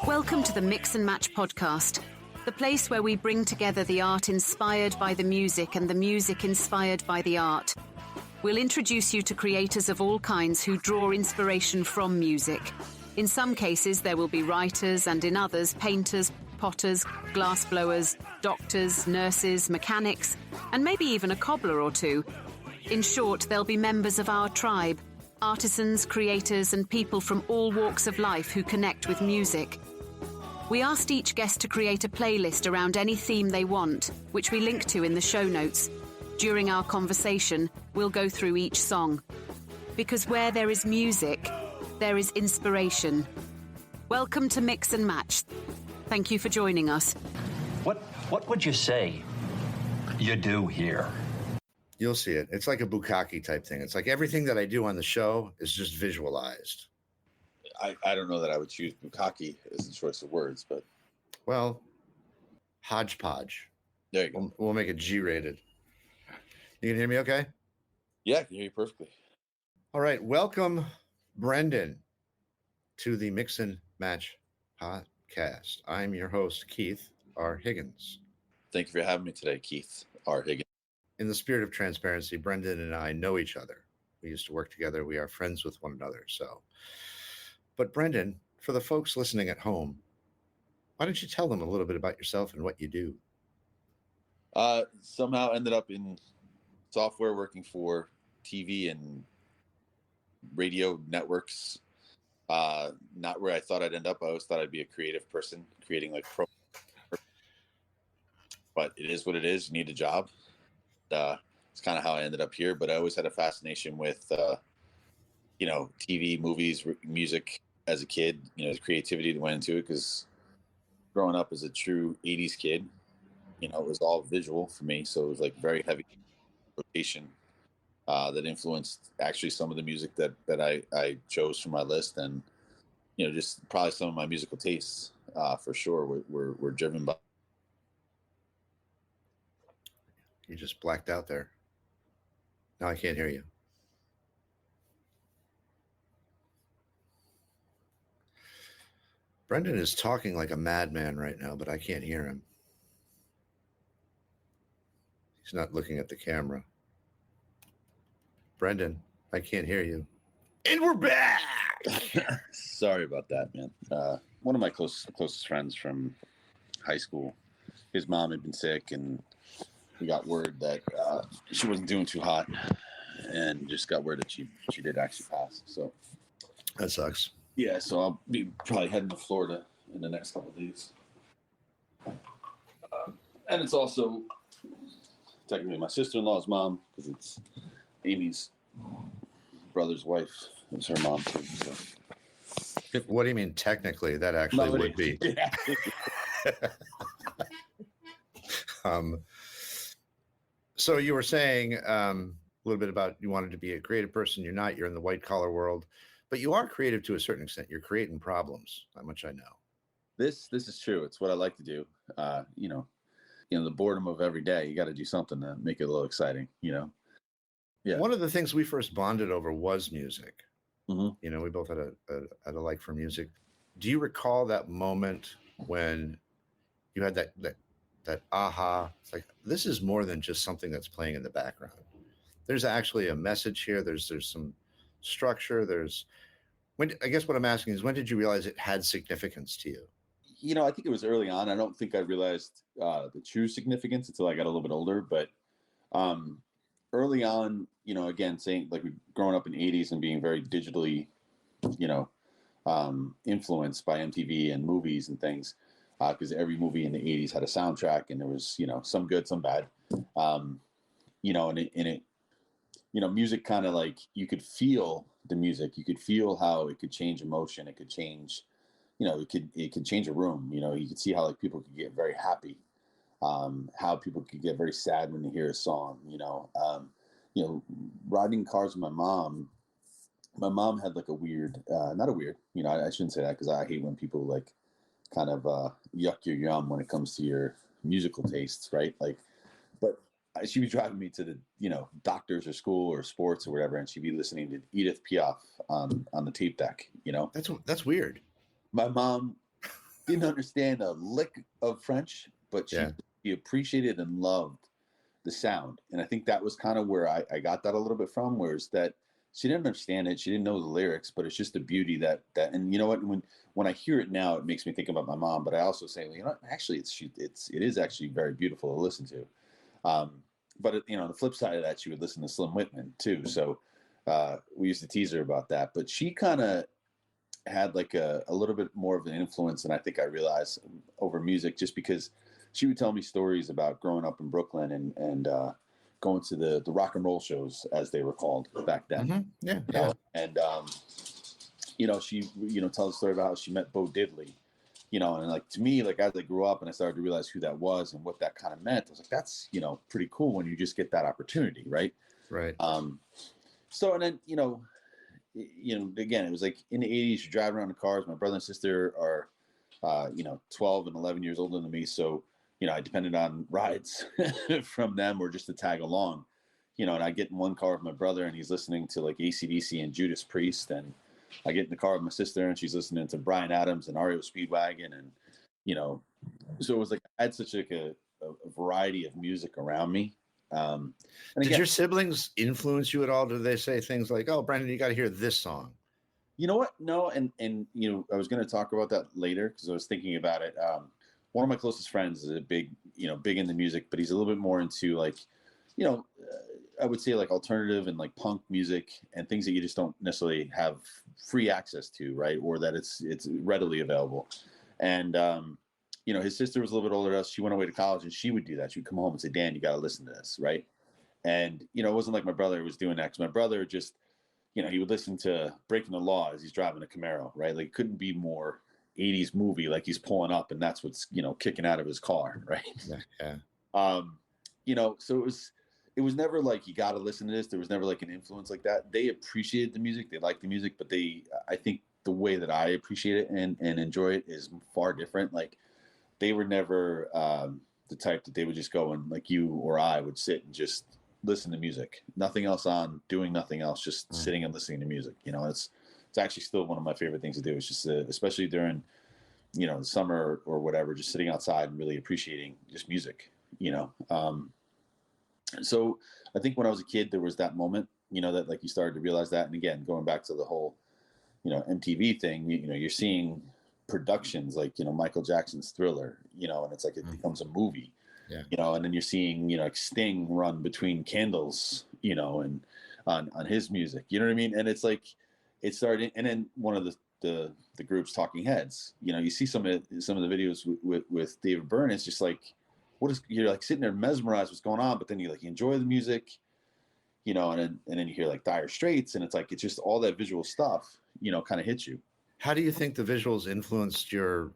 Welcome to the Mix and Match podcast, the place where we bring together the art inspired by the music and the music inspired by the art. We'll introduce you to creators of all kinds who draw inspiration from music. In some cases, there will be writers, and in others, painters, potters, glassblowers, doctors, nurses, mechanics, and maybe even a cobbler or two. In short, there'll be members of our tribe, artisans, creators, and people from all walks of life who connect with music. We asked each guest to create a playlist around any theme they want, which we link to in the show notes. During our conversation, we'll go through each song. Because where there is music, there is inspiration. Welcome to Mix and Match. Thank you for joining us. What would you say you do here? You'll see it. It's like a bukkake type thing. It's like everything that I do on the show is just visualized. I don't know that I would choose bukkake as a choice of words, but... Well, hodgepodge. There you go. We'll make it G-rated. You can hear me okay? Yeah, I can hear you perfectly. All right. Welcome, Brendan, to the Mix and Match podcast. I'm your host, Keith R. Higgins. Thank you for having me today, Keith R. Higgins. In the spirit of transparency, Brendan and I know each other. We used to work together. We are friends with one another. But Brendan, for the folks listening at home, why don't you tell them a little bit about yourself and what you do? Somehow ended up in software working for TV and radio networks. Not where I thought I'd end up. I always thought I'd be a creative person, creating like pro. But it is what it is. You need a job. It's kind of how I ended up here. But I always had a fascination with, TV, movies, music as a kid. The creativity that went into it, because growing up as a true 80s kid, it was all visual for me. So it was like very heavy rotation that influenced actually some of the music that I chose from my list. And, just probably some of my musical tastes for sure were driven by. You just blacked out there. Now I can't hear you. Brendan is talking like a madman right now, but I can't hear him. He's not looking at the camera. Brendan, I can't hear you. And we're back! Sorry about that, man. One of my closest friends from high school, his mom had been sick, and we got word that she wasn't doing too hot, and just got word that she did actually pass. So that sucks. Yeah, so I'll be probably heading to Florida in the next couple of days. And it's also technically my sister-in-law's mom, because it's Amy's brother's wife. It's her mom too. So. What do you mean technically? That actually would be. Yeah. So you were saying a little bit about you wanted to be a creative person. You're not. You're in the white-collar world. But you are creative to a certain extent. You're creating problems, that much I know. This is true. It's what I like to do. The boredom of every day, you got to do something to make it a little exciting, Yeah. One of the things we first bonded over was music. Mm-hmm. We both had a like for music. Do you recall that moment when you had that aha? It's like, this is more than just something that's playing in the background. There's actually a message here. There's some structure. I guess what I'm asking is, when did you realize it had significance to you? I think it was early on. I don't think I realized the true significance until I got a little bit older. But early on, again, saying like growing up in the 80s and being very digitally, influenced by MTV and movies and things, because every movie in the 80s had a soundtrack, and there was, you know, some good, some bad. You know, and it, you know, music kind of like, you could feel the music, you could feel how it could change emotion, it could change, you know, it could change a room. You know, you could see how like people could get very happy, how people could get very sad when they hear a song. You know, riding cars with my mom. My mom had like a weird, not a weird, you know, I shouldn't say that because I hate when people like kind of yuck your yum when it comes to your musical tastes, right? Like, but she was driving me to the, you know, doctors or school or sports or whatever, and she'd be listening to Edith Piaf on the tape deck. You know, That's weird. my mom didn't understand a lick of French, but Yeah. she appreciated and loved the sound. And I think that was kind of where I got that a little bit from, whereas that she didn't understand it. She didn't know the lyrics, but it's just the beauty that, and you know what, when I hear it now, it makes me think about my mom, but I also say, well, you know, actually it is actually very beautiful to listen to. But you know, on the flip side of that, she would listen to Slim Whitman too. So we used to tease her about that, but she kind of had like a little bit more of an influence than I think I realized over music, just because she would tell me stories about growing up in Brooklyn and going to the rock and roll shows, as they were called back then. Mm-hmm. Yeah. You know? And you know, she, you know, tells a story about how she met Bo Diddley, you know, and like, to me, like as I grew up and I started to realize who that was and what that kind of meant, I was like, that's, you know, pretty cool when you just get that opportunity. Right. Right. So, and then, you know, again, it was like in the 80s, you're driving around in cars. My brother and sister are, you know, 12 and 11 years older than me. So, you know, I depended on rides from them or just to tag along, you know, and I get in one car with my brother and he's listening to like AC/DC and Judas Priest. And I get in the car with my sister and she's listening to Bryan Adams and REO Speedwagon. And, you know, so it was like, I had such like a variety of music around me. And Did again, your siblings influence you at all? Did they say things like, "Oh, Brandon, you got to hear this song"? you know what? No, and you know, I was going to talk about that later because I was thinking about it. One of my closest friends is a big into music, but he's a little bit more into like, you know, I would say like alternative and like punk music and things that you just don't necessarily have free access to, right? Or that it's readily available. And you know, his sister was a little bit older than us. She went away to college, and she would do that. She would come home and say, "Dan, you got to listen to this," right? And you know, it wasn't like my brother was doing that, because my brother just, you know, he would listen to Breaking the Law as he's driving a Camaro, right? Like, it couldn't be more 80s movie, like he's pulling up and that's what's, you know, kicking out of his car, right? Yeah. You know, so it was never like you got to listen to this. There was never like an influence like that. They appreciated the music, they liked the music, but I think the way that I appreciate it and enjoy it is far different. Like, they were never the type that they would just go and, like you or I would sit and just listen to music, nothing else on, doing nothing else, just sitting and listening to music. You know, it's actually still one of my favorite things to do. It's just especially during, you know, summer or whatever, just sitting outside and really appreciating just music, you know. So I think when I was a kid, there was that moment, you know, that like you started to realize that. And again, going back to the whole, you know, MTV thing, you know, you're seeing productions like, you know, Michael Jackson's Thriller, you know, and it's like it becomes a movie. Yeah. You know, and then you're seeing, you know, like Sting run between candles, you know, and on his music, you know what I mean? And it's like, it started, and then one of the groups, Talking Heads, you know, you see some of the videos with David Byrne. It's just like, you're like sitting there mesmerized what's going on, but then you enjoy the music, you know, and then you hear like Dire Straits, and it's like, it's just all that visual stuff, you know, kind of hits you. How do you think the visuals influenced your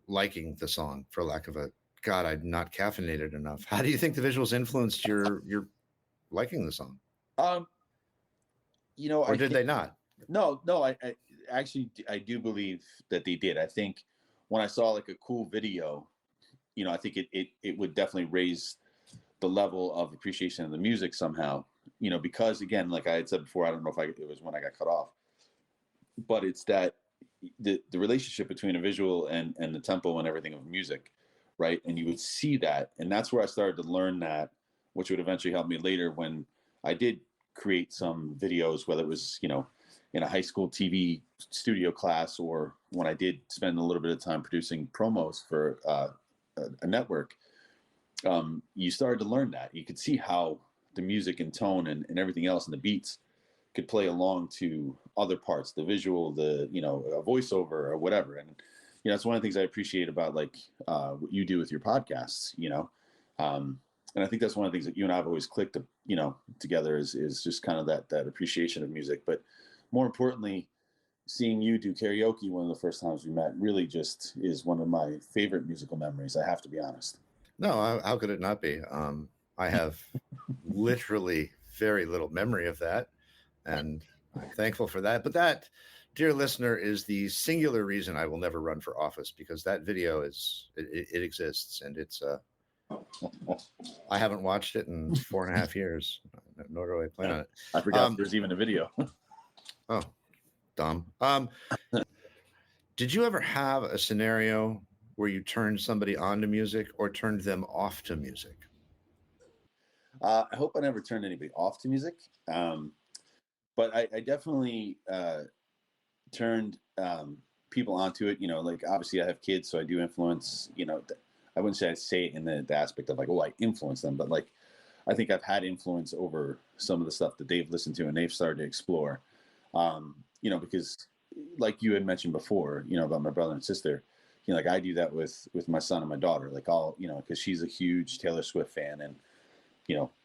liking the song, for lack of a God, I'm not caffeinated enough. How do you think the visuals influenced your liking the song? You know, or did they not? No, I actually, I do believe that they did. I think when I saw like a cool video, you know, I think it would definitely raise the level of appreciation of the music somehow, you know, because again, like I had said before, I don't know if it was when I got cut off, but it's that the relationship between a visual and the tempo and everything of music, right? And you would see that, and that's where I started to learn that, which would eventually help me later when I did create some videos, whether it was, you know, in a high school TV studio class, or when I did spend a little bit of time producing promos for a network. You started to learn that you could see how the music and tone and everything else and the beats could play along to other parts, the visual, the, a voiceover or whatever. And, it's one of the things I appreciate about like what you do with your podcasts, and I think that's one of the things that you and I have always clicked, together is just kind of that appreciation of music. But more importantly, seeing you do karaoke one of the first times we met really just is one of my favorite musical memories. I have to be honest. No, how could it not be? I have literally very little memory of that, and I'm thankful for that. But that, dear listener, is the singular reason I will never run for office, because that video it exists, and it's I haven't watched it in 4.5 years, nor do I plan on it. I forgot there's even a video. Oh, dumb. Did you ever have a scenario where you turned somebody on to music or turned them off to music? I hope I never turned anybody off to music. But I definitely turned people onto it. Like obviously I have kids, so I do influence, I wouldn't say it in the aspect of like, oh, I influence them, but like, I think I've had influence over some of the stuff that they've listened to and they've started to explore. Because like you had mentioned before, about my brother and sister, like I do that with my son and my daughter, like because she's a huge Taylor Swift fan and,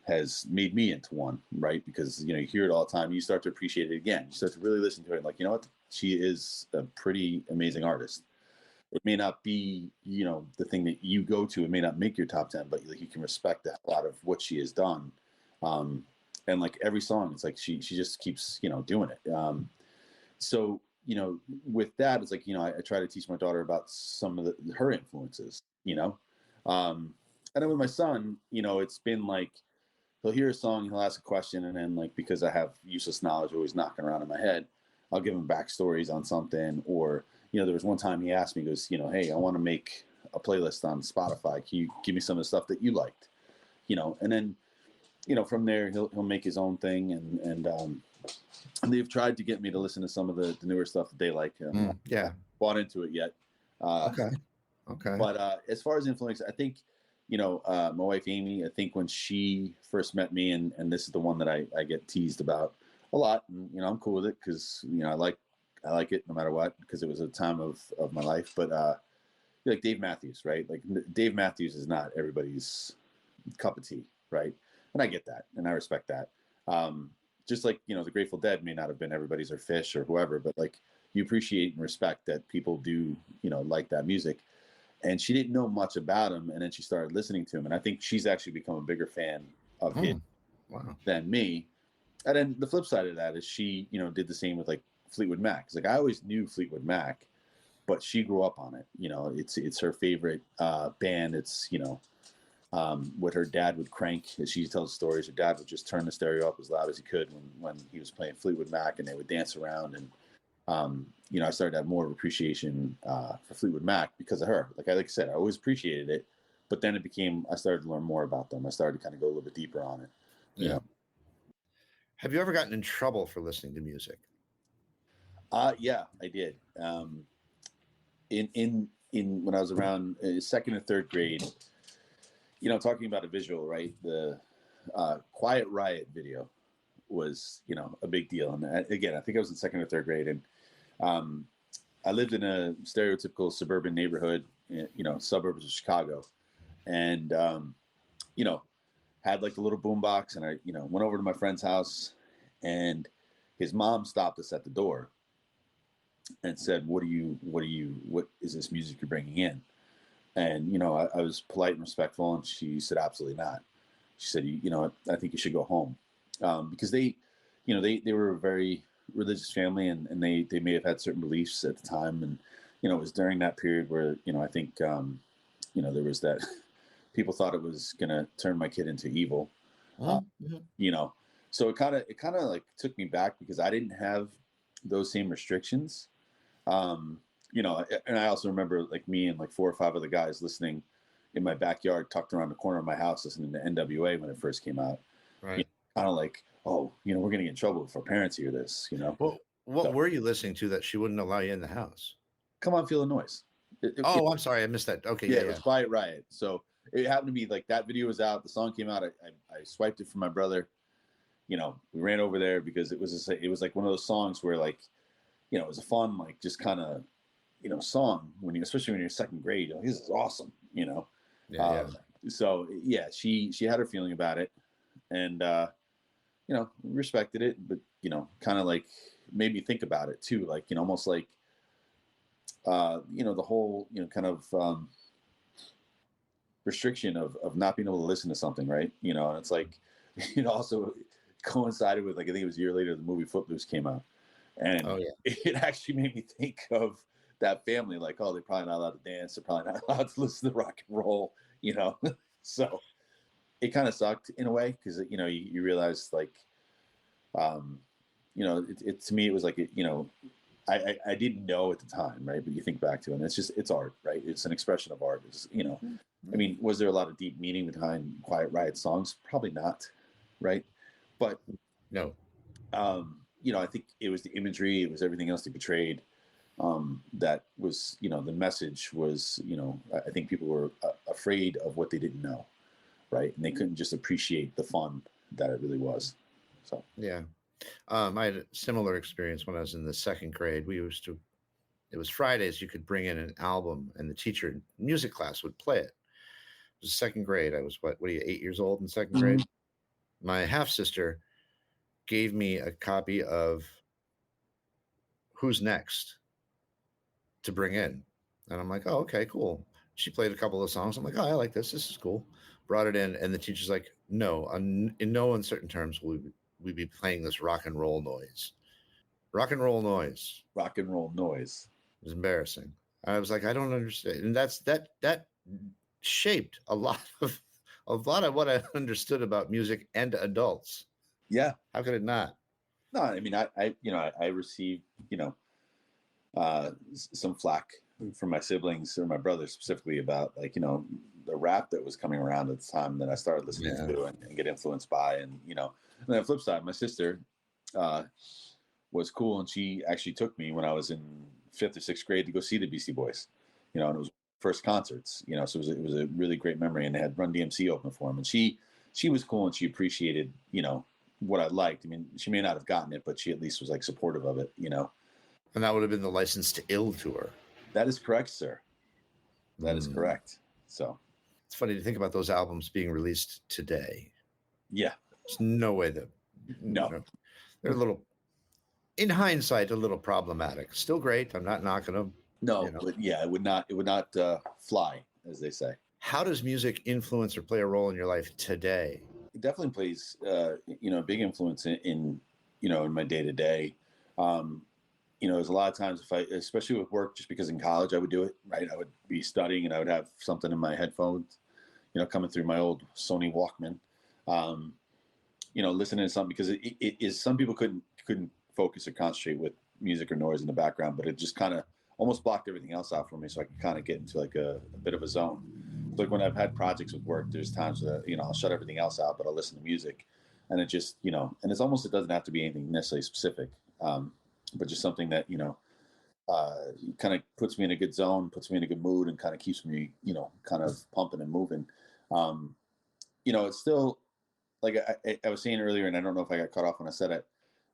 has made me into one, right? Because, you hear it all the time. You start to appreciate it again. You start to really listen to it. Like, you know what? She is a pretty amazing artist. It may not be, the thing that you go to. It may not make your top 10, but like you can respect a lot of what she has done. And like every song, it's like she just keeps, doing it. So, with that, it's like, I try to teach my daughter about some of her influences, and then with my son, it's been like, he'll hear a song, he'll ask a question, and then like, because I have useless knowledge always knocking around in my head, I'll give him backstories on something. Or, there was one time he asked me, he goes, hey, I want to make a playlist on Spotify. Can you give me some of the stuff that you liked? And then, from there he'll make his own thing. And they've tried to get me to listen to some of the newer stuff that they like. Yeah. Bought into it yet. Okay. But as far as influence, I think, my wife, Amy, I think when she first met me, and this is the one that I get teased about a lot, and, I'm cool with it because, I like it no matter what, because it was a time of my life. But like Dave Matthews, right? Like Dave Matthews is not everybody's cup of tea, right? And I get that, and I respect that. Just like, the Grateful Dead may not have been everybody's, or Fish or whoever, but like you appreciate and respect that people do, like that music. And she didn't know much about him, and then she started listening to him, and I think she's actually become a bigger fan of him than me. And then the flip side of that is she, did the same with like Fleetwood Mac. Like I always knew Fleetwood Mac, but she grew up on it. It's her favorite band. It's what her dad would crank, as she tells stories. Her dad would just turn the stereo up as loud as he could when he was playing Fleetwood Mac, and they would dance around. And I started to have more of appreciation for Fleetwood Mac because of her. Like I said, I always appreciated it, but then I started to learn more about them. I started to kind of go a little bit deeper on it. Yeah. Have you ever gotten in trouble for listening to music? Yeah, I did. In when I was around second or third grade, talking about a visual, right? The Quiet Riot video was, a big deal. And again, I think I was in second or third grade, and I lived in a stereotypical suburban neighborhood, suburbs of Chicago, and had like the little boombox, and I went over to my friend's house, and his mom stopped us at the door and said, what is this music you're bringing in? And I was polite and respectful, and she said, absolutely not. She said, I think you should go home, because they were a very religious family, and they may have had certain beliefs at the time. And it was during that period where I think there was that people thought it was gonna turn my kid into evil. So it kind of like took me back, because I didn't have those same restrictions. And I also remember like me and like 4 or 5 other guys listening in my backyard, tucked around the corner of my house, listening to NWA when it first came out. Right. Kind of like, oh, we're gonna get in trouble if our parents hear this. Well, what were you listening to that she wouldn't allow you in the house? Come on, Feel the Noise. I'm sorry, I missed that. Okay, yeah, it was Quiet Riot. So it happened to be like that video was out, the song came out. I swiped it from my brother, we ran over there because it was like one of those songs where like, it was a fun, like just kind of, song especially when you're in second grade, this is awesome, Yeah. So yeah, she had her feeling about it, and respected it, but kind of like made me think about it too, like almost like the whole kind of restriction of not being able to listen to something, right? And it's like also coincided with, like, I think it was a year later the movie Footloose came out, and it actually made me think of that family, like, oh, they're probably not allowed to dance, they're probably not allowed to listen to rock and roll, so it kind of sucked in a way, because you realize, like, it to me it was like I didn't know at the time, right? But you think back to it, and it's art, right? It's an expression of art. It's I mean, was there a lot of deep meaning behind Quiet Riot songs? Probably not, right? But No. I think it was the imagery, it was everything else they portrayed. That was, the message was, I think people were afraid of what they didn't know, right? And they couldn't just appreciate the fun that it really was. So yeah, I had a similar experience when I was in the second grade. It was Fridays. You could bring in an album, and the teacher in music class would play it. It was second grade. I was what are you, 8 years old in second grade? My half sister gave me a copy of Who's Next to bring in. And I'm like, oh, okay, cool. She played a couple of songs. I'm like, oh, I like this. This is cool. Brought it in, and the teacher's like, no, in no uncertain terms will we be playing this rock and roll noise. Rock and roll noise. Rock and roll noise. It was embarrassing. I was like, I don't understand. And that shaped a lot of what I understood about music and adults. Yeah. How could it not? No, I mean, I received, some flack from my siblings or my brother specifically about, like, the rap that was coming around at the time that I started listening to and get influenced by. And, and then on the flip side, my sister was cool. And she actually took me when I was in 5th or 6th grade to go see the Beastie Boys, and it was first concerts, so it was a really great memory. And they had Run DMC open for him. And she was cool, and she appreciated, what I liked. I mean, she may not have gotten it, but she at least was like supportive of it, And that would have been the License to Ill tour. That is correct, sir. That is correct. So it's funny to think about those albums being released today. Yeah. There's no way that they're a little, in hindsight, a little problematic. Still great. I'm not knocking them. No, but yeah, it would not fly, as they say. How does music influence or play a role in your life today? It definitely plays, a big influence in my day to day. There's a lot of times especially with work, just because in college I would do it, right? I would be studying and I would have something in my headphones, coming through my old Sony Walkman, listening to something, because it is, some people couldn't focus or concentrate with music or noise in the background, but it just kind of almost blocked everything else out for me, so I could kind of get into like a bit of a zone. Like when I've had projects with work, there's times that I'll shut everything else out, but I'll listen to music, and it just and it's almost, it doesn't have to be anything necessarily specific, but just something that kind of puts me in a good zone, puts me in a good mood, and kind of keeps me kind of pumping and moving. It's still, like I was saying earlier, and I don't know if I got cut off when I said it,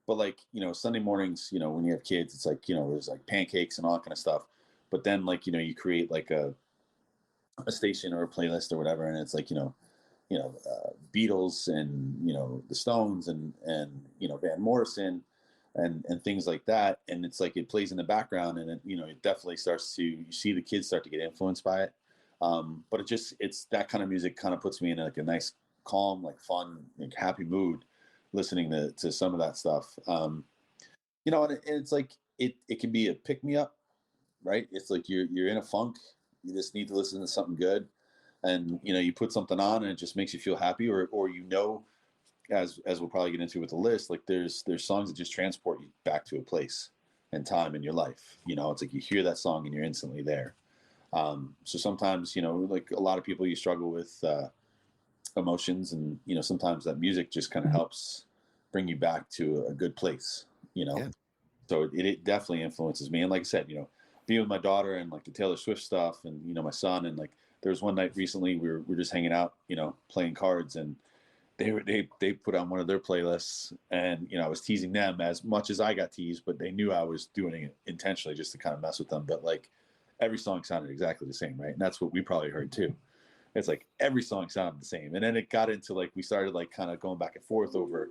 but like, Sunday mornings, when you have kids, it's like, there's like pancakes and all that kind of stuff. But then, like, you create like a station or a playlist or whatever, and it's like, Beatles and, the Stones and Van Morrison and things like that. And it's like, it plays in the background, and it definitely starts to, you see the kids start to get influenced by it. But it's that kind of music kind of puts me in like a nice, calm, like fun, like happy mood, listening to some of that stuff. And it's like, it can be a pick me up, right? It's like you're in a funk, you just need to listen to something good, and you put something on and it just makes you feel happy, or as we'll probably get into with the list, like there's songs that just transport you back to a place and time in your life. It's like you hear that song and you're instantly there. So sometimes, like a lot of people, you struggle with emotions, and sometimes that music just kind of helps bring you back to a good place. So it definitely influences me. And like I said, being with my daughter and like the Taylor Swift stuff, and my son, and like there was one night recently we were just hanging out, playing cards, and they put on one of their playlists, and I was teasing them as much as I got teased, but they knew I was doing it intentionally just to kind of mess with them. But like every song sounded exactly the same, right? And that's what we probably heard too. It's like every song sounded the same, and then it got into like we started like kind of going back and forth over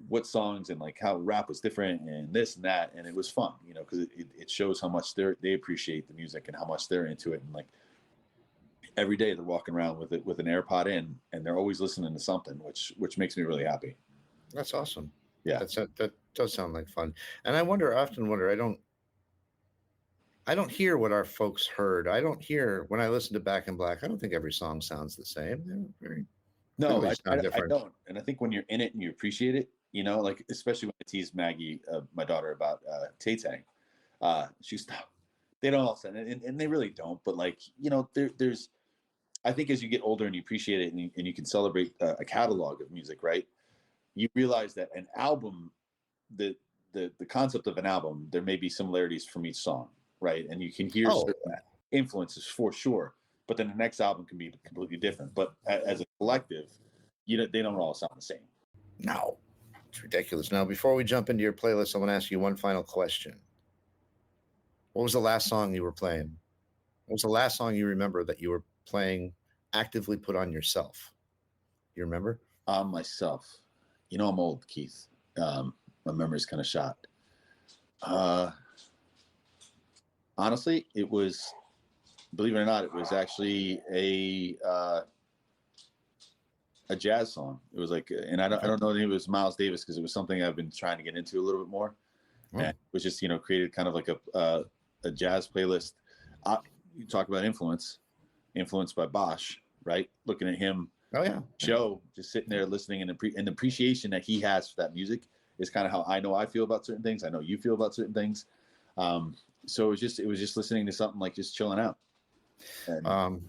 what songs and like how rap was different and this and that, and it was fun, because it shows how much they appreciate the music and how much they're into it. And like every day they're walking around with it with an AirPod in, and they're always listening to something, which makes me really happy. That's awesome. Yeah, that does sound like fun. And I often wonder, I don't hear what our folks heard. I don't hear when I listen to Back in Black. I don't think every song sounds the same. They're very no, I different. don't. And I think when you're in it and you appreciate it, like especially when I teased Maggie, my daughter, about Tay Tay, she stopped. They don't all sound, and they really don't. But like there's, I think as you get older and you appreciate it, and you can celebrate a catalog of music, right? You realize that an album, the concept of an album, there may be similarities from each song, right? And you can hear certain influences for sure, but then the next album can be completely different. But as a collective, they don't all sound the same. No, it's ridiculous. Now, before we jump into your playlist, I want to ask you one final question. What was the last song you were playing? What was the last song you remember that you were playing, actively put on yourself? You remember? Myself. I'm old, Keith. My memory's kind of shot. Honestly, it was, believe it or not, it was actually a jazz song. It was like, and I don't know if it was Miles Davis, because it was something I've been trying to get into a little bit more. And it was just, created kind of like a jazz playlist. You talk about influenced by Bosch, right? Looking at him. Oh yeah. Show, just sitting there listening, and the appreciation that he has for that music is kind of how I know I feel about certain things. I know you feel about certain things. So it was just listening to something, like just chilling out. And,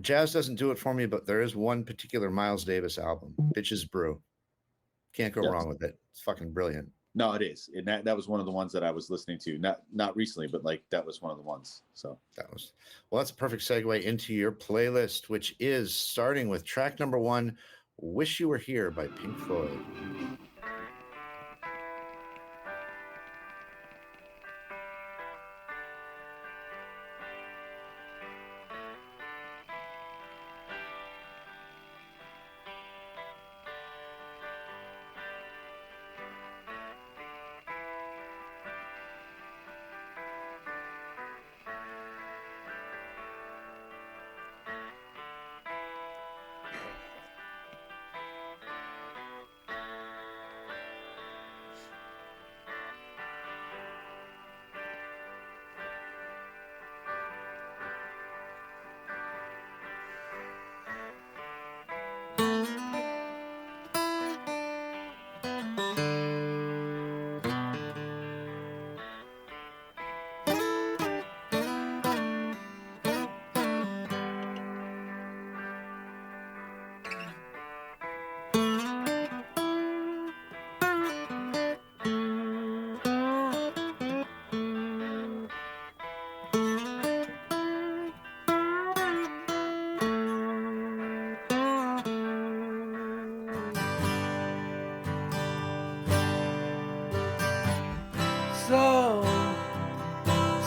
jazz doesn't do it for me, but there is one particular Miles Davis album, Bitches Brew. Can't go wrong with it. It's fucking brilliant. No, it is. And that was one of the ones that I was listening to, not recently, but like that was one of the ones. So that's a perfect segue into your playlist, which is starting with track number 1, Wish You Were Here by Pink Floyd.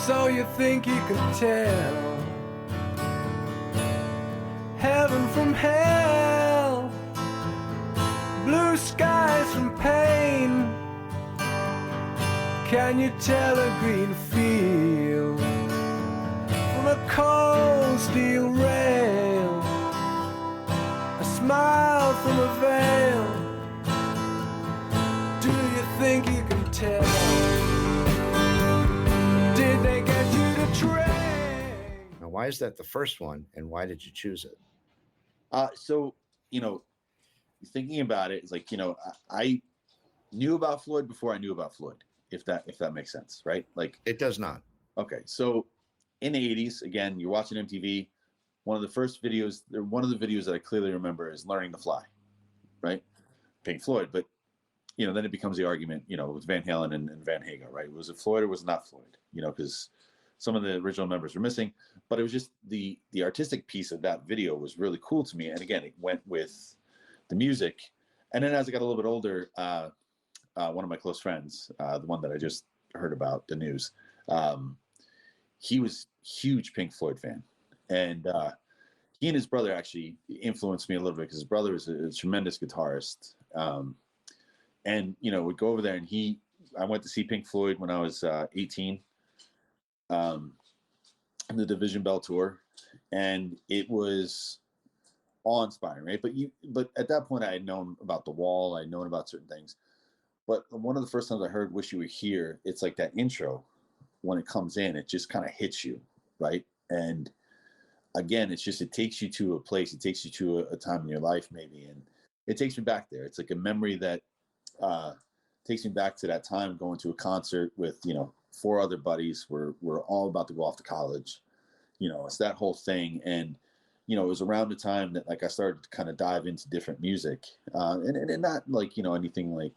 So you think you can tell heaven from hell, blue skies from pain? Can you tell a green field from a cold steel rail, a smile from a veil? Do you think you can tell? Did they get you to train? Now, why is that the first one, and why did you choose it? So, thinking about it, it's like, I knew about Floyd before I knew about Floyd, if that makes sense, right? Like, it does not. Okay, so in the 80s, again, you're watching MTV. One of the videos that I clearly remember is Learning to Fly, right? Pink Floyd. But, then it becomes the argument, with Van Halen and Van Hagar, right? Was it Floyd or was it not Floyd? Because some of the original members were missing. But it was just the artistic piece of that video was really cool to me. And again, it went with the music. And then as I got a little bit older, one of my close friends, the one that I just heard about the news, he was huge Pink Floyd fan. And he and his brother actually influenced me a little bit, because his brother is a tremendous guitarist. And, you know, we'd go over there, and I went to see Pink Floyd when I was 18, in the Division Bell tour, and it was awe-inspiring, right? But at that point, I had known about The Wall, I had known about certain things. But one of the first times I heard "Wish You Were Here," it's like that intro, when it comes in, it just kind of hits you, right? And again, it takes you to a place, it takes you to a time in your life, maybe, and it takes me back there. It's like a memory that takes me back to that time, going to a concert with, you know, 4 other buddies. We're all about to go off to college, you know, it's that whole thing. And, you know, it was around the time that, like, I started to kind of dive into different music, and not like, you know, anything like,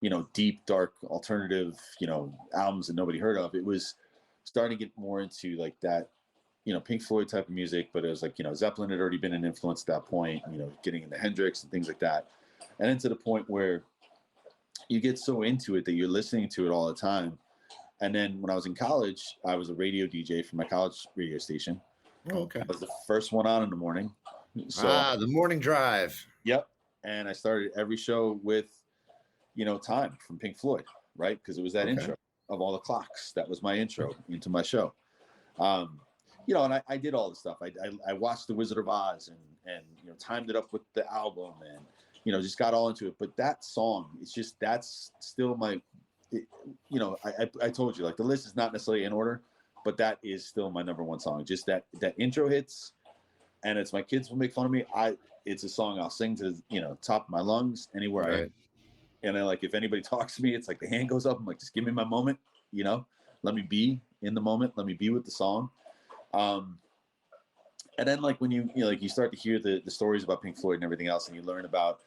you know, deep, dark, alternative, you know, albums that nobody heard of. It was starting to get more into like that, you know, Pink Floyd type of music, but it was like, you know, Zeppelin had already been an influence at that point, you know, getting into Hendrix and things like that. And then to the point where you get so into it that you're listening to it all the time. And then when I was in college, I was a radio DJ for my college radio station. Oh, okay. I was the first one on in the morning. So, the morning drive. Yep. And I started every show with, you know, Time from Pink Floyd, right? Because it was that intro of all the clocks. That was my intro into my show. You know, and I did all the stuff. I watched The Wizard of Oz and you know, timed it up with the album, and, you know, just got all into it. But that song, it's just, that's still you know, I told you, like, the list is not necessarily in order, but that is still my number one song. Just that intro hits, and it's, my kids will make fun of me. It's a song I'll sing to, you know, top of my lungs anywhere I am. And then, like, if anybody talks to me, it's like the hand goes up. I'm like, just give me my moment, you know, let me be in the moment. Let me be with the song. And then, like, when you know, like, you start to hear the stories about Pink Floyd and everything else, and you learn about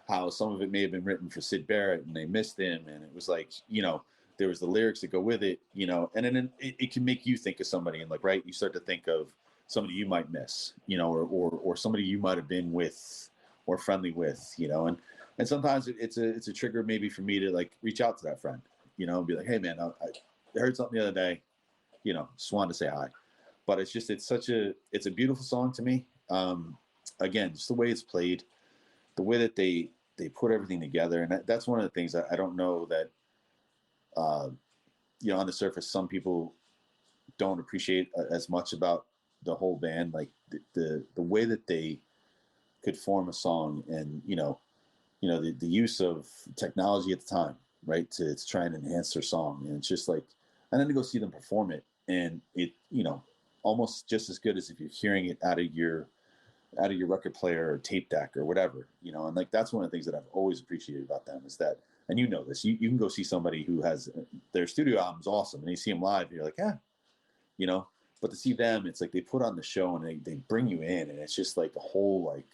how some of it may have been written for Syd Barrett and they missed him. And it was like, you know, there was the lyrics that go with it, you know, and then it can make you think of somebody, and, like, right, you start to think of somebody you might miss, you know, or somebody you might have been with or friendly with, you know, and sometimes it's a trigger maybe for me to, like, reach out to that friend, you know, and be like, hey man, I heard something the other day, you know, just wanted to say hi. But it's a beautiful song to me. Again, just the way it's played, the way that they put everything together. And that's one of the things I don't know that, you know, on the surface, some people don't appreciate as much about the whole band, like the way that they could form a song, and, you know, the use of technology at the time, right, to try and enhance their song. And it's just like, and then to go see them perform it, and it, you know, almost just as good as if you're hearing it out of your record player or tape deck or whatever, you know. And, like, that's one of the things that I've always appreciated about them, is that, and you know this, you can go see somebody who has their studio album's awesome, and you see them live, and you're like, yeah, you know, but to see them, it's like they put on the show, and they bring you in, and it's just like a whole, like,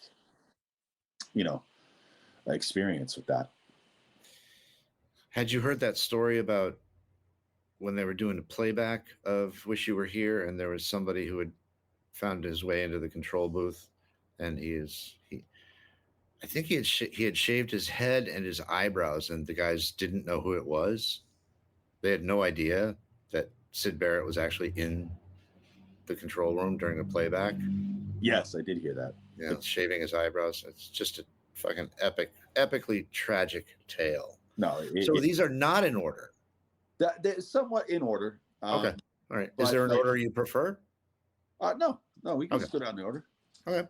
you know, experience with that. Had you heard that story about when they were doing a playback of "Wish You Were Here," and there was somebody who had found his way into the control booth, and I think he had shaved his head and his eyebrows, and the guys didn't know who it was. They had no idea that Syd Barrett was actually in the control room during the playback. Yes, I did hear that. Yeah, shaving his eyebrows. It's just a fucking epically tragic tale. No, these are not in order. They're somewhat in order. Okay, all right. Is there an order you prefer? No, we can just go down the order. Okay.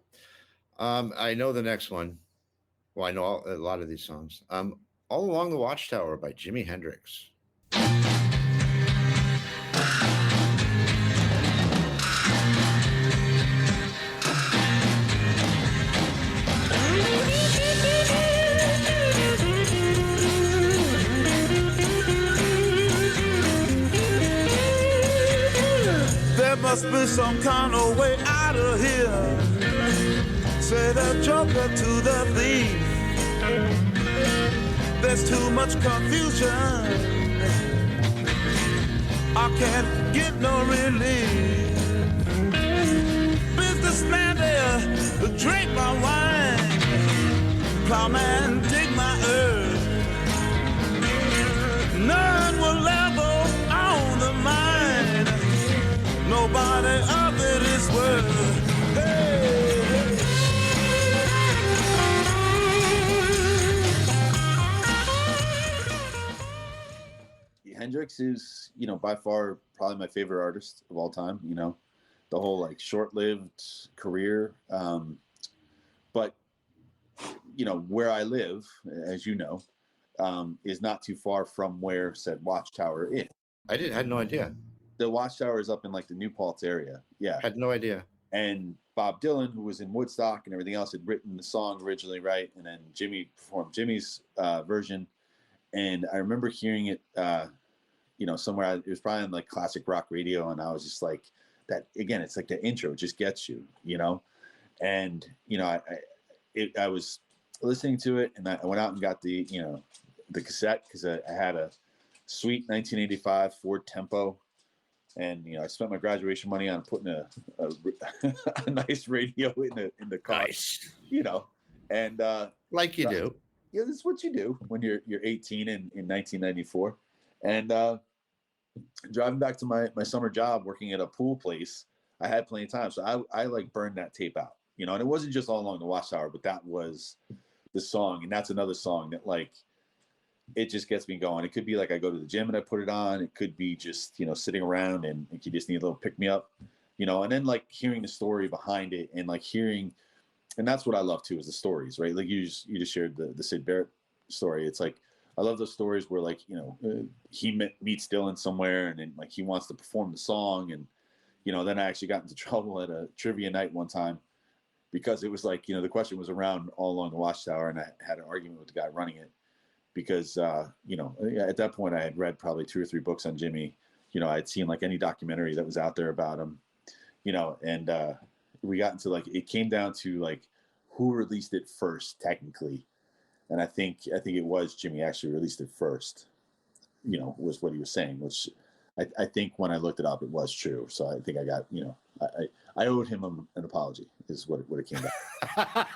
I know the next one. Well, I know a lot of these songs. All Along the Watchtower by Jimi Hendrix. There must be some kind of way out of here. Say the joker to the thief. There's too much confusion. I can't get no relief. Businessman there, drink my wine. plowman dig my earth. None will level on the mine. Nobody of it is worth. Hey, hey. Hendrix is, by far probably my favorite artist of all time. The whole like short-lived career. But where I live, as you know, is not too far from where said Watchtower is. I had no idea. The Watchtower is up in like the New Paltz area. Yeah. Had no idea. And Bob Dylan, who was in Woodstock and everything else, had written the song originally, right? And then Jimmy performed Jimmy's version. And I remember hearing it, somewhere. It was probably on like classic rock radio. And I was just like, that again, it's like the intro just gets you, And, I was listening to it, and I went out and got the cassette because I had a sweet 1985 Ford Tempo. And I spent my graduation money on putting a nice radio in the car, Nice. And Like you do. Yeah, this is what you do when you're 18 in 1994. And driving back to my summer job, working at a pool place, I had plenty of time, so I like burned that tape out, and it wasn't just All Along the Watchtower, but that was the song, and that's another song that like it just gets me going. It could be like I go to the gym and I put it on. It could be just, sitting around and you just need a little pick me up, and then like hearing the story behind it and like hearing, and that's what I love too, is the stories, right? Like you just shared the Syd Barrett story. It's like, I love those stories where like, he meets Dylan somewhere and then like he wants to perform the song. And, then I actually got into trouble at a trivia night one time because it was like, the question was around All Along the Watchtower, and I had an argument with the guy running it. Because, at that point I had read probably 2 or 3 books on Jimmy. I'd seen like any documentary that was out there about him, and we got into like, it came down to like who released it first technically. And I think it was Jimmy actually released it first, was what he was saying, which I think when I looked it up, it was true. So I think I got, I owed him an apology is what it came down.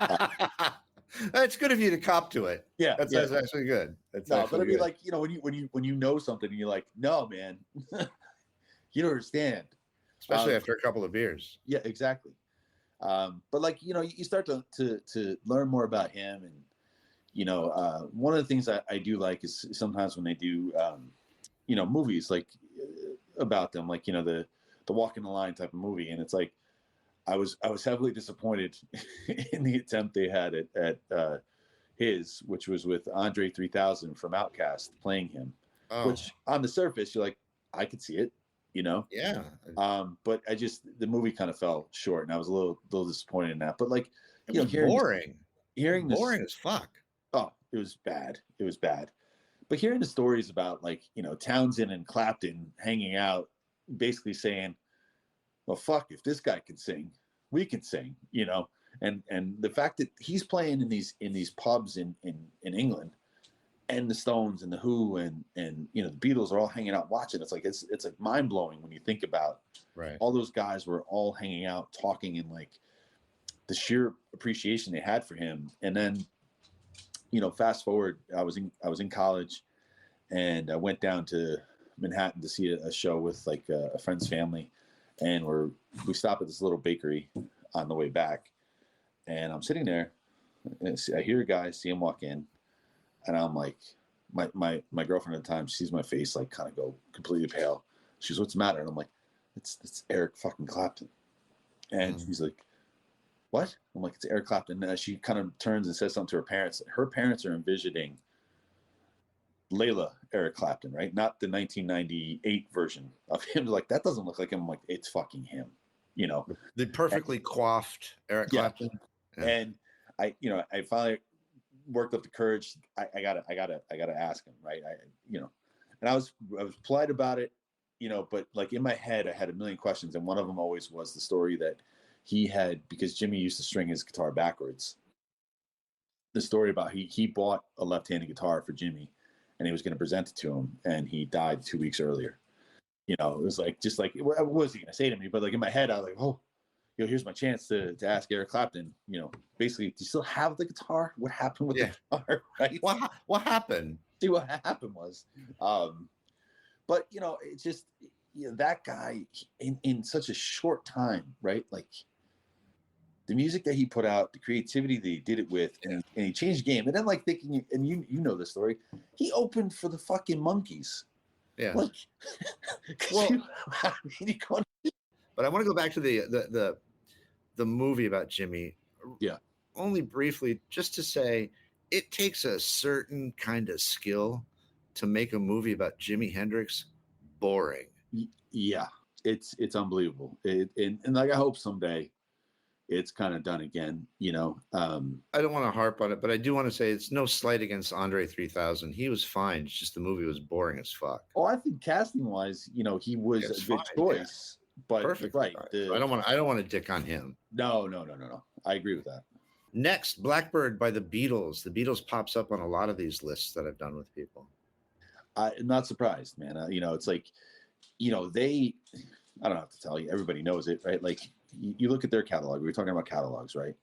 That's good of you to cop to it. Yeah, that's actually good. That's no, actually but I mean, good. like, when you know something and you're like, no, man, you don't understand. Especially after a couple of beers. Yeah, exactly. But like, you start to learn more about him, and one of the things I do like is sometimes when they do, movies like about them, like the Walking the Line type of movie, and it's like, I was heavily disappointed in the attempt they had at his, which was with Andre 3000 from Outkast playing him, which on the surface you're like, I could see it, Yeah. But the movie kind of fell short, and I was a little disappointed in that. But like, it was boring. Hearing this, boring as fuck. Oh, it was bad. It was bad. But hearing the stories about like, Townsend and Clapton hanging out, basically saying, well, fuck, if this guy can sing, we can sing, and the fact that he's playing in these pubs in England, and the Stones and the Who and the Beatles are all hanging out watching. It's like like mind blowing when you think about right. All those guys were all hanging out talking, and like the sheer appreciation they had for him. And then, fast forward, I was in college, and I went down to Manhattan to see a show with like a friend's family. And we stopped at this little bakery on the way back, and I'm sitting there, and I hear a guy, see him walk in, and I'm like, my girlfriend at the time, she sees my face like kind of go completely pale. She's, what's the matter? And I'm like, it's Eric fucking Clapton. And she's like, what? I'm like, it's Eric Clapton. And she kind of turns and says something to her parents. Her parents are envisioning Layla Eric Clapton, right? Not the 1998 version of him. Like, that doesn't look like him. I'm like, it's fucking him, The perfectly coaffed Eric Clapton. Yeah. And I finally worked up the courage. I gotta ask him, right? And I was polite about it, but like in my head, I had a million questions. And one of them always was the story that he had, because Jimmy used to string his guitar backwards. The story about he bought a left-handed guitar for Jimmy, and he was going to present it to him, and he died 2 weeks earlier. It was like, just like, what was he going to say to me? But like in my head, I was like, oh, here's my chance to ask Eric Clapton, basically, do you still have the guitar? What happened with the guitar? Right? What happened? See, what happened was, but it's just that guy in such a short time, right? Like the music that he put out, the creativity that he did it with, and he changed the game. And then like thinking, and you know the story, he opened for the fucking Monkees. Yeah. Like, well, but I want to go back to the movie about Jimmy. Yeah. Only briefly, just to say, it takes a certain kind of skill to make a movie about Jimi Hendrix boring. Yeah, it's unbelievable. And like I hope someday it's kind of done again. I don't want to harp on it, but I do want to say it's no slight against Andre 3000. He was fine. It's just the movie was boring as fuck. Oh, I think casting wise, he was a good choice. Yeah. But perfect, right? I don't want to dick on him. No. I agree with that. Next, Blackbird by the Beatles. The Beatles pops up on a lot of these lists that I've done with people. I'm not surprised, man. It's like, they, I don't have to tell you, everybody knows it, right? Like you look at their catalog. We were talking about catalogs, right?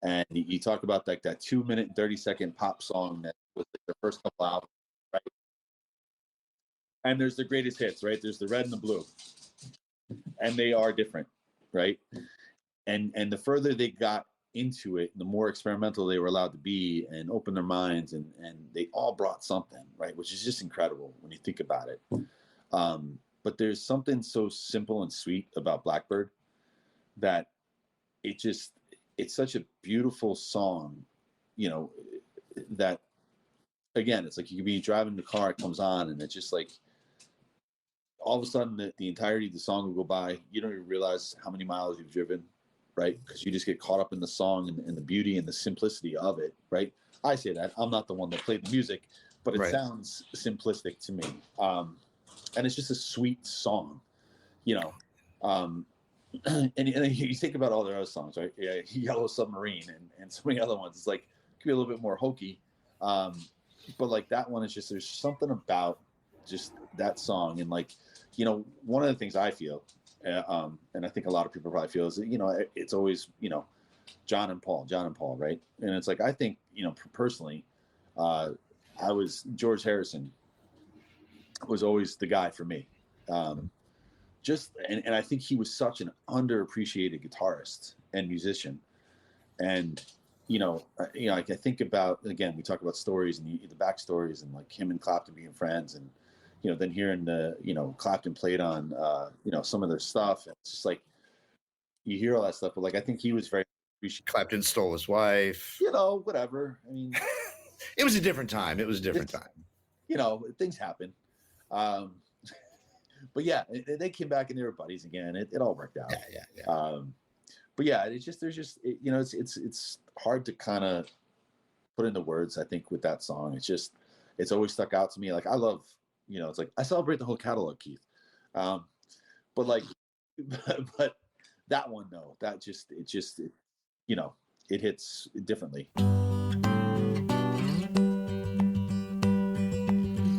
And you talk about like that 2 minute and 30-second pop song that was like their first couple albums, right? And there's the greatest hits, right? There's the red and the blue, and they are different, right? And the further they got into it, the more experimental they were allowed to be and open their minds, and they all brought something, right? Which is just incredible when you think about it. But there's something so simple and sweet about Blackbird that it's such a beautiful song, that again, it's like you could be driving the car, it comes on, and it's just like all of a sudden the entirety of the song will go by. You don't even realize how many miles you've driven, right? Because you just get caught up in the song and the beauty and the simplicity of it, right? I say that. I'm not the one that played the music, but it sounds simplistic to me. And it's just a sweet song, and you think about all their other songs, right? Yeah, Yellow Submarine and so many other ones. It's like, it could be a little bit more hokey. But like that one is just, there's something about just that song. And like, one of the things I feel, and I think a lot of people probably feel is that, it's always, John and Paul, right? And it's like, I think, personally, George Harrison was always the guy for me. And I think he was such an underappreciated guitarist and musician. And, I think about, again, we talk about stories and the backstories and like him and Clapton being friends, and, then hearing Clapton played on, some of their stuff. And it's just like, you hear all that stuff, but like, I think he was very appreciative. Clapton stole his wife, whatever. I mean, it was a different time. Things happen. But yeah, they came back and they were buddies again. It all worked out. Yeah. But yeah, it's hard to kind of put into words, I think, with that song. It's always stuck out to me. Like I love, it's like I celebrate the whole catalog, Keith. But like, but that one, no, that it hits differently.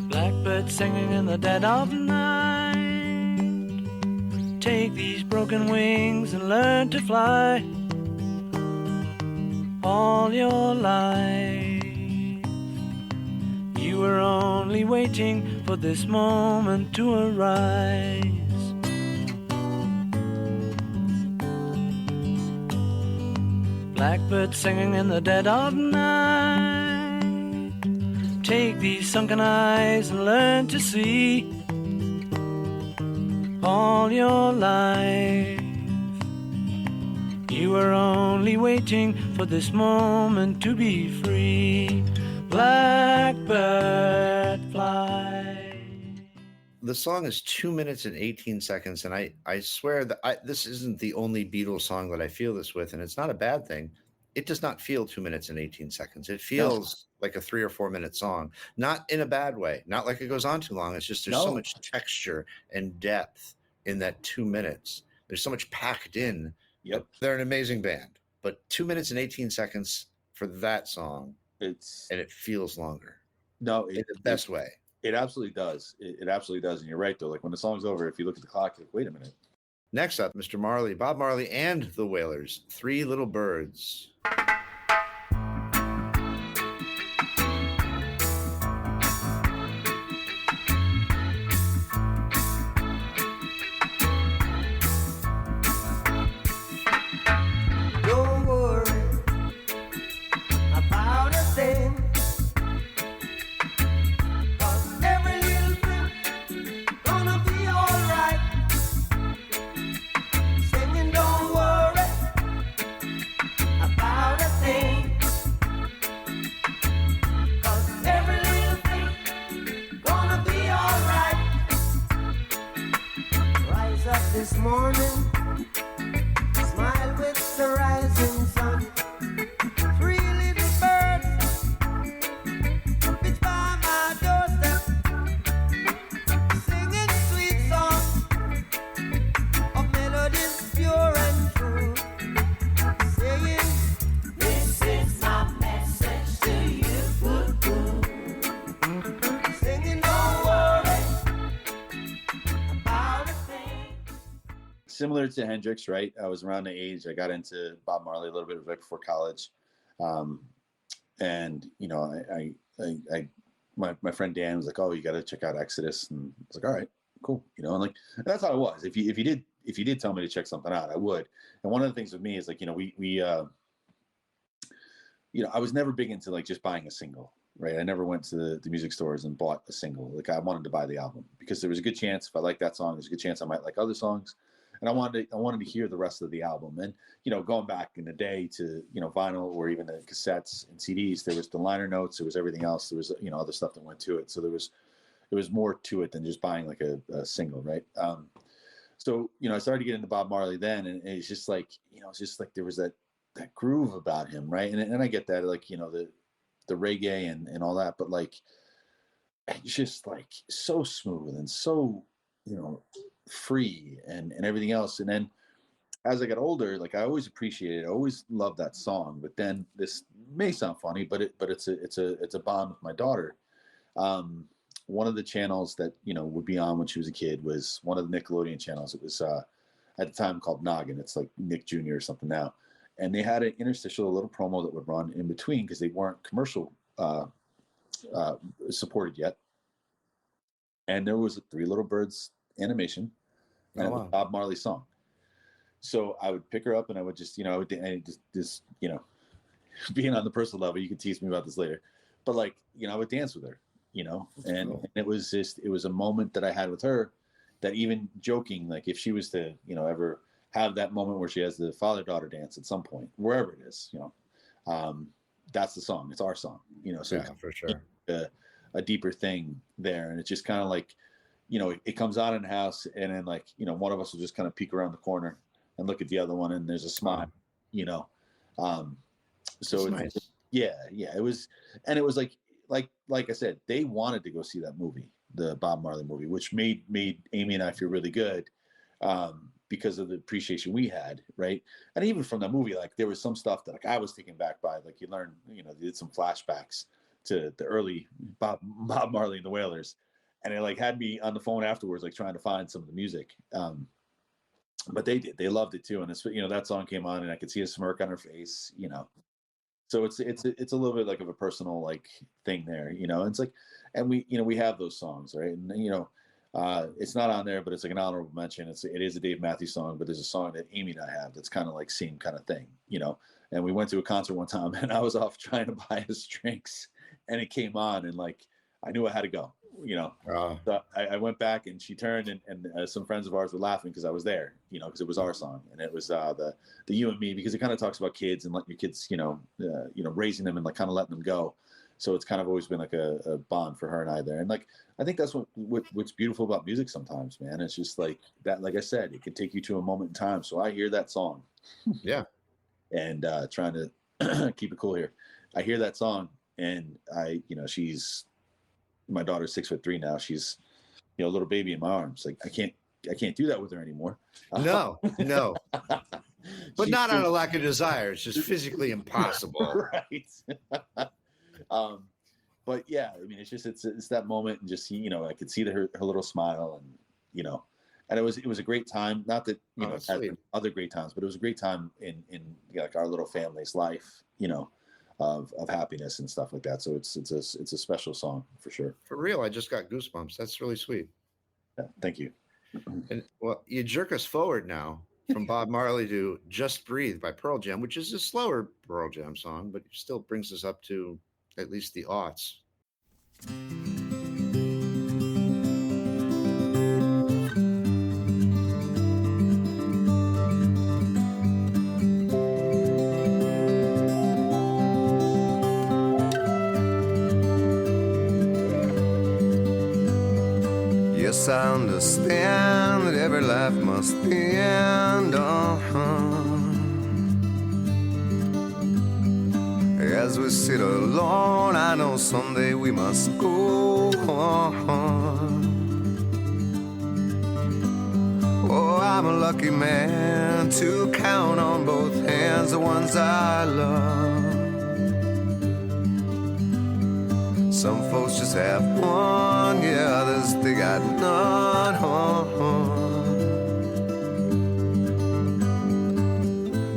Blackbird singing in the dead of night. Take these broken wings and learn to fly. All your life you were only waiting for this moment to arise. Blackbird singing in the dead of night. Take these sunken eyes and learn to see. All your life you were only waiting for this moment to be free. Blackbird fly. The song is 2 minutes and 18 seconds, and I swear that this isn't the only Beatles song that I feel this with, and it's not a bad thing. It does not feel 2 minutes and 18 seconds. It feels like a 3 or 4 minute song, not in a bad way, not like it goes on too long. It's just there's so much texture and depth in that 2 minutes. There's so much packed in. Yep. They're an amazing band, but 2 minutes and 18 seconds for that song, and it feels longer. No, in the best way. It absolutely does. It absolutely does. And you're right, though. Like when the song's over, if you look at the clock, you're like, wait a minute. Next up, Mr. Marley, Bob Marley and the Wailers, Three Little Birds. Don't worry about a thing, 'cause every little thing gonna be alright. Singing, don't worry about a thing, 'cause every little thing gonna be alright. Rise up this morning, smile with the rising sun. Three little birds pitch by my doorstep, singing sweet songs of melodies pure and true, saying, "This is my message to you." Singing, don't worry about a thing. Similar to Hendrix, right? I was around the age I got into Bob Marley a little bit right before college, and you know, my friend Dan was like, "Oh, you got to check out Exodus," and I was like, "All right, cool," you know, and like that's how it was. If you did tell me to check something out, I would. And one of the things with me is like, you know, we you know, I was never big into like just buying a single, right? I never went to the music stores and bought a single. Like I wanted to buy the album because there was a good chance if I liked that song, there's a good chance I might like other songs. And I wanted to hear the rest of the album. And, you know, going back in the day to, you know, vinyl or even the cassettes and CDs, there was the liner notes, there was everything else. There was, you know, other stuff that went to it. So there was more to it than just buying like a single, right? So, you know, I started to get into Bob Marley then, and it's just like, you know, it's just like there was that groove about him, right? And I get that, like, you know, the reggae and all that, but like, it's just like so smooth and so, you know, free and everything else. And then as I got older, like I always appreciated, I always loved that song. But then this may sound funny, but it's a bond with my daughter. One of the channels that, you know, would be on when she was a kid was one of the Nickelodeon channels. It was at the time called Noggin. It's like Nick Jr. or something now. And they had an interstitial, a little promo that would run in between because they weren't commercial supported yet. And there was a Three Little Birds animation and it was a Bob Marley song. So I would pick her up and I would just, you know, I would just, you know, being on the personal level, you can tease me about this later, but like, you know, I would dance with her, you know, and it was just, it was a moment that I had with her that even joking, like if she was to, you know, ever have that moment where she has the father-daughter dance at some point, wherever it is, you know, that's the song. It's our song, you know, so yeah, for sure. A deeper thing there. And it's just kind of like, you know, it comes on in the house and then like, you know, one of us will just kind of peek around the corner and look at the other one and there's a smile, you know? So it's nice. Yeah, it was, and it was like I said, they wanted to go see that movie, the Bob Marley movie, which made Amy and I feel really good because of the appreciation we had, right? And even from the movie, like there was some stuff that like I was taken back by, like you learn, you know, they did some flashbacks to the early Bob Marley and the Wailers, and it like had me on the phone afterwards, like trying to find some of the music. But they loved it too, and it's, you know, that song came on and I could see a smirk on her face, you know. So it's a little bit like of a personal like thing there, you know. And it's like, and we, you know, we have those songs, right? And you know, it's not on there, but it's like an honorable mention. It is a Dave Matthews song, but there's a song that Amy and I have that's kind of like same kind of thing, you know. And we went to a concert one time, and I was off trying to buy us drinks, and it came on, and like I knew I had to go, you know. So I went back, and she turned, and some friends of ours were laughing because I was there, you know, because it was our song, and it was the You and Me, because it kind of talks about kids and letting your kids, you know, raising them and like kind of letting them go. So it's kind of always been like a bond for her and I there. And like, I think that's what's beautiful about music sometimes, man. It's just like that, like I said, it can take you to a moment in time. So I hear that song. Yeah. And trying to keep it cool here. I hear that song and my daughter's 6'3" now. She's, you know, a little baby in my arms. Like I can't do that with her anymore. No. But not out of lack of desire. It's just physically impossible. Right. But yeah, I mean, it's that moment, and just, you know, I could see her little smile, and, you know, And it was a great time. Not that it has been other great times, but it was a great time in like our little family's life, of happiness and stuff like that. So it's a special song for sure. For real, I just got goosebumps. That's really sweet. Yeah, thank you. And well, you jerk us forward now from Bob Marley to "Just Breathe" by Pearl Jam, which is a slower Pearl Jam song, but it still brings us up to at least the aughts. Yes, I understand that every life must end. As we sit alone, I know someday we must go on. Oh, I'm a lucky man to count on both hands the ones I love. Some folks just have one, yeah, others they got none.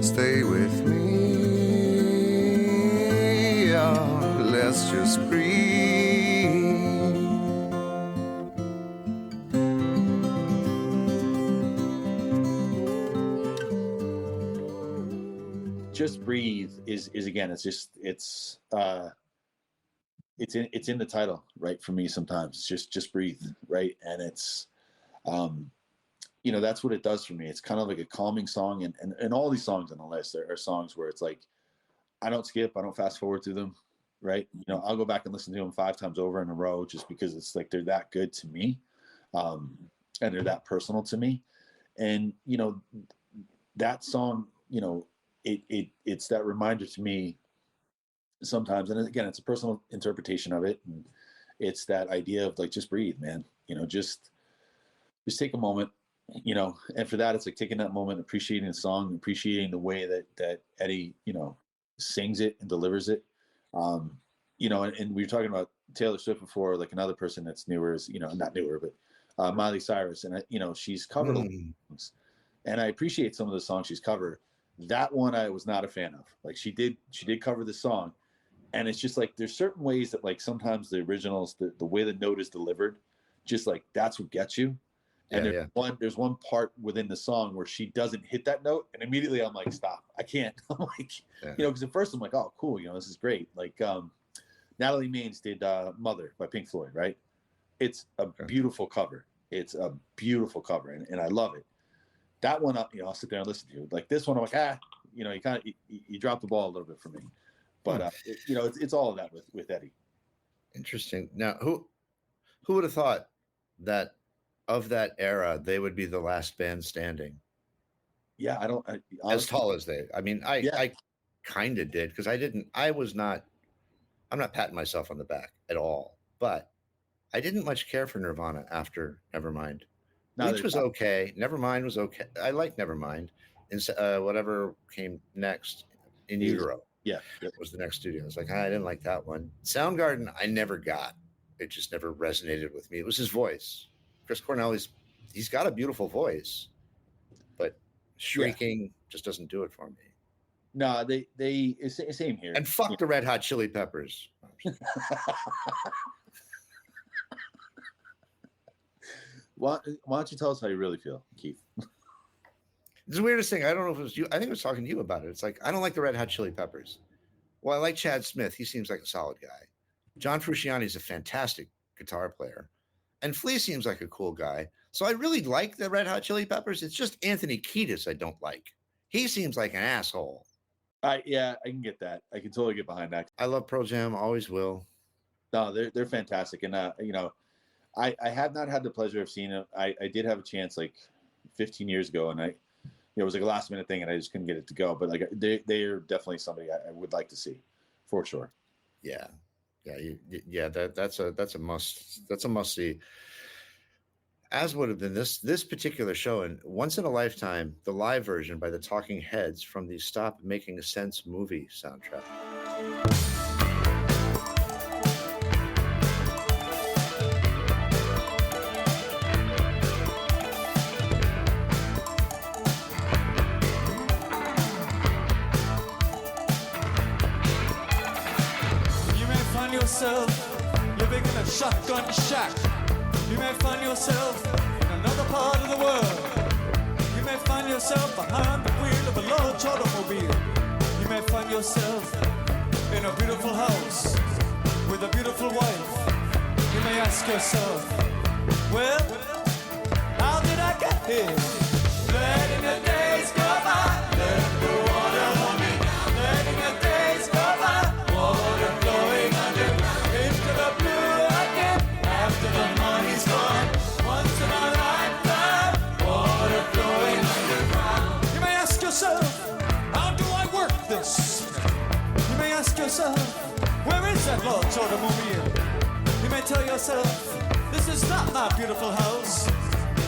Stay with me, oh, let's just breathe. Just Breathe is again, it's in the title, right? For me, sometimes it's just breathe, right? And it's that's what it does for me. It's kind of like a calming song, and all these songs on the list are songs where it's like I don't skip, I don't fast forward through them, right? I'll go back and listen to them 5 times over in a row just because it's like they're that good to me, and they're that personal to me. And that song, it's that reminder to me sometimes, and again, it's a personal interpretation of it, and it's that idea of like, just breathe, man. Just take a moment, and for that, it's like taking that moment, appreciating the song, appreciating the way that Eddie, sings it and delivers it. And we were talking about Taylor Swift before, like another person that's newer is, not newer, but Miley Cyrus, and she's covered a lot of songs, and I appreciate some of the songs she's covered. That one I was not a fan of. Like she did cover the song. And it's just like, there's certain ways that like sometimes the originals, the way the note is delivered, just like that's what gets you. And there's one part within the song where she doesn't hit that note, and immediately I'm like, stop, I can't. I'm like, because at first I'm like, oh, cool, this is great. Like Natalie Maines did "Mother" by Pink Floyd, right? It's a beautiful cover. It's a beautiful cover, and I love it. That one, I'll sit there and listen to. Like this one, I'm like, you kind of you dropped the ball a little bit for me. But it's all of that with Eddie. Interesting. Now, who would have thought that of that era they would be the last band standing? Yeah, honestly, as tall as they. I mean, I kind of did because I'm not patting myself on the back at all, but I didn't much care for Nirvana after Nevermind, which was okay. Nevermind was okay. I liked Nevermind, and whatever came next, In Utero. Yeah, it was the next studio. I was like, I didn't like that one. Soundgarden, I never got. It just never resonated with me. It was his voice. Chris Cornell, he's got a beautiful voice, but shrieking just doesn't do it for me. No, they same here. And fuck the Red Hot Chili Peppers. Why don't you tell us how you really feel, Keith? It's the weirdest thing. I don't know if it was you. I think I was talking to you about it. It's like, I don't like the Red Hot Chili Peppers. Well, I like Chad Smith. He seems like a solid guy. John Frusciante is a fantastic guitar player. And Flea seems like a cool guy. So I really like the Red Hot Chili Peppers. It's just Anthony Kiedis I don't like. He seems like an asshole. Yeah, I can get that. I can totally get behind that. I love Pearl Jam. Always will. No, they're fantastic. And, I have not had the pleasure of seeing it. I did have a chance like 15 years ago, and it was like a last minute thing, and I just couldn't get it to go. But like they are definitely somebody I would like to see, for sure. Yeah, that's a must. That's a must see. As would have been this particular show, and Once in a Lifetime, the live version by the Talking Heads from the Stop Making Sense movie soundtrack. yourself living in a shotgun shack. You may find yourself in another part of the world. You may find yourself behind the wheel of a large automobile. You may find yourself in a beautiful house with a beautiful wife. You may ask yourself, well, how did I get here? Letting the days go by, let the water hold me down. Letting the days go by, water flowing underground into the blue again. After the money's gone, once in a lifetime, water flowing underground. You may ask yourself, how do I work this? You may ask yourself, where is that large automobile? You may tell yourself, this is not my beautiful house.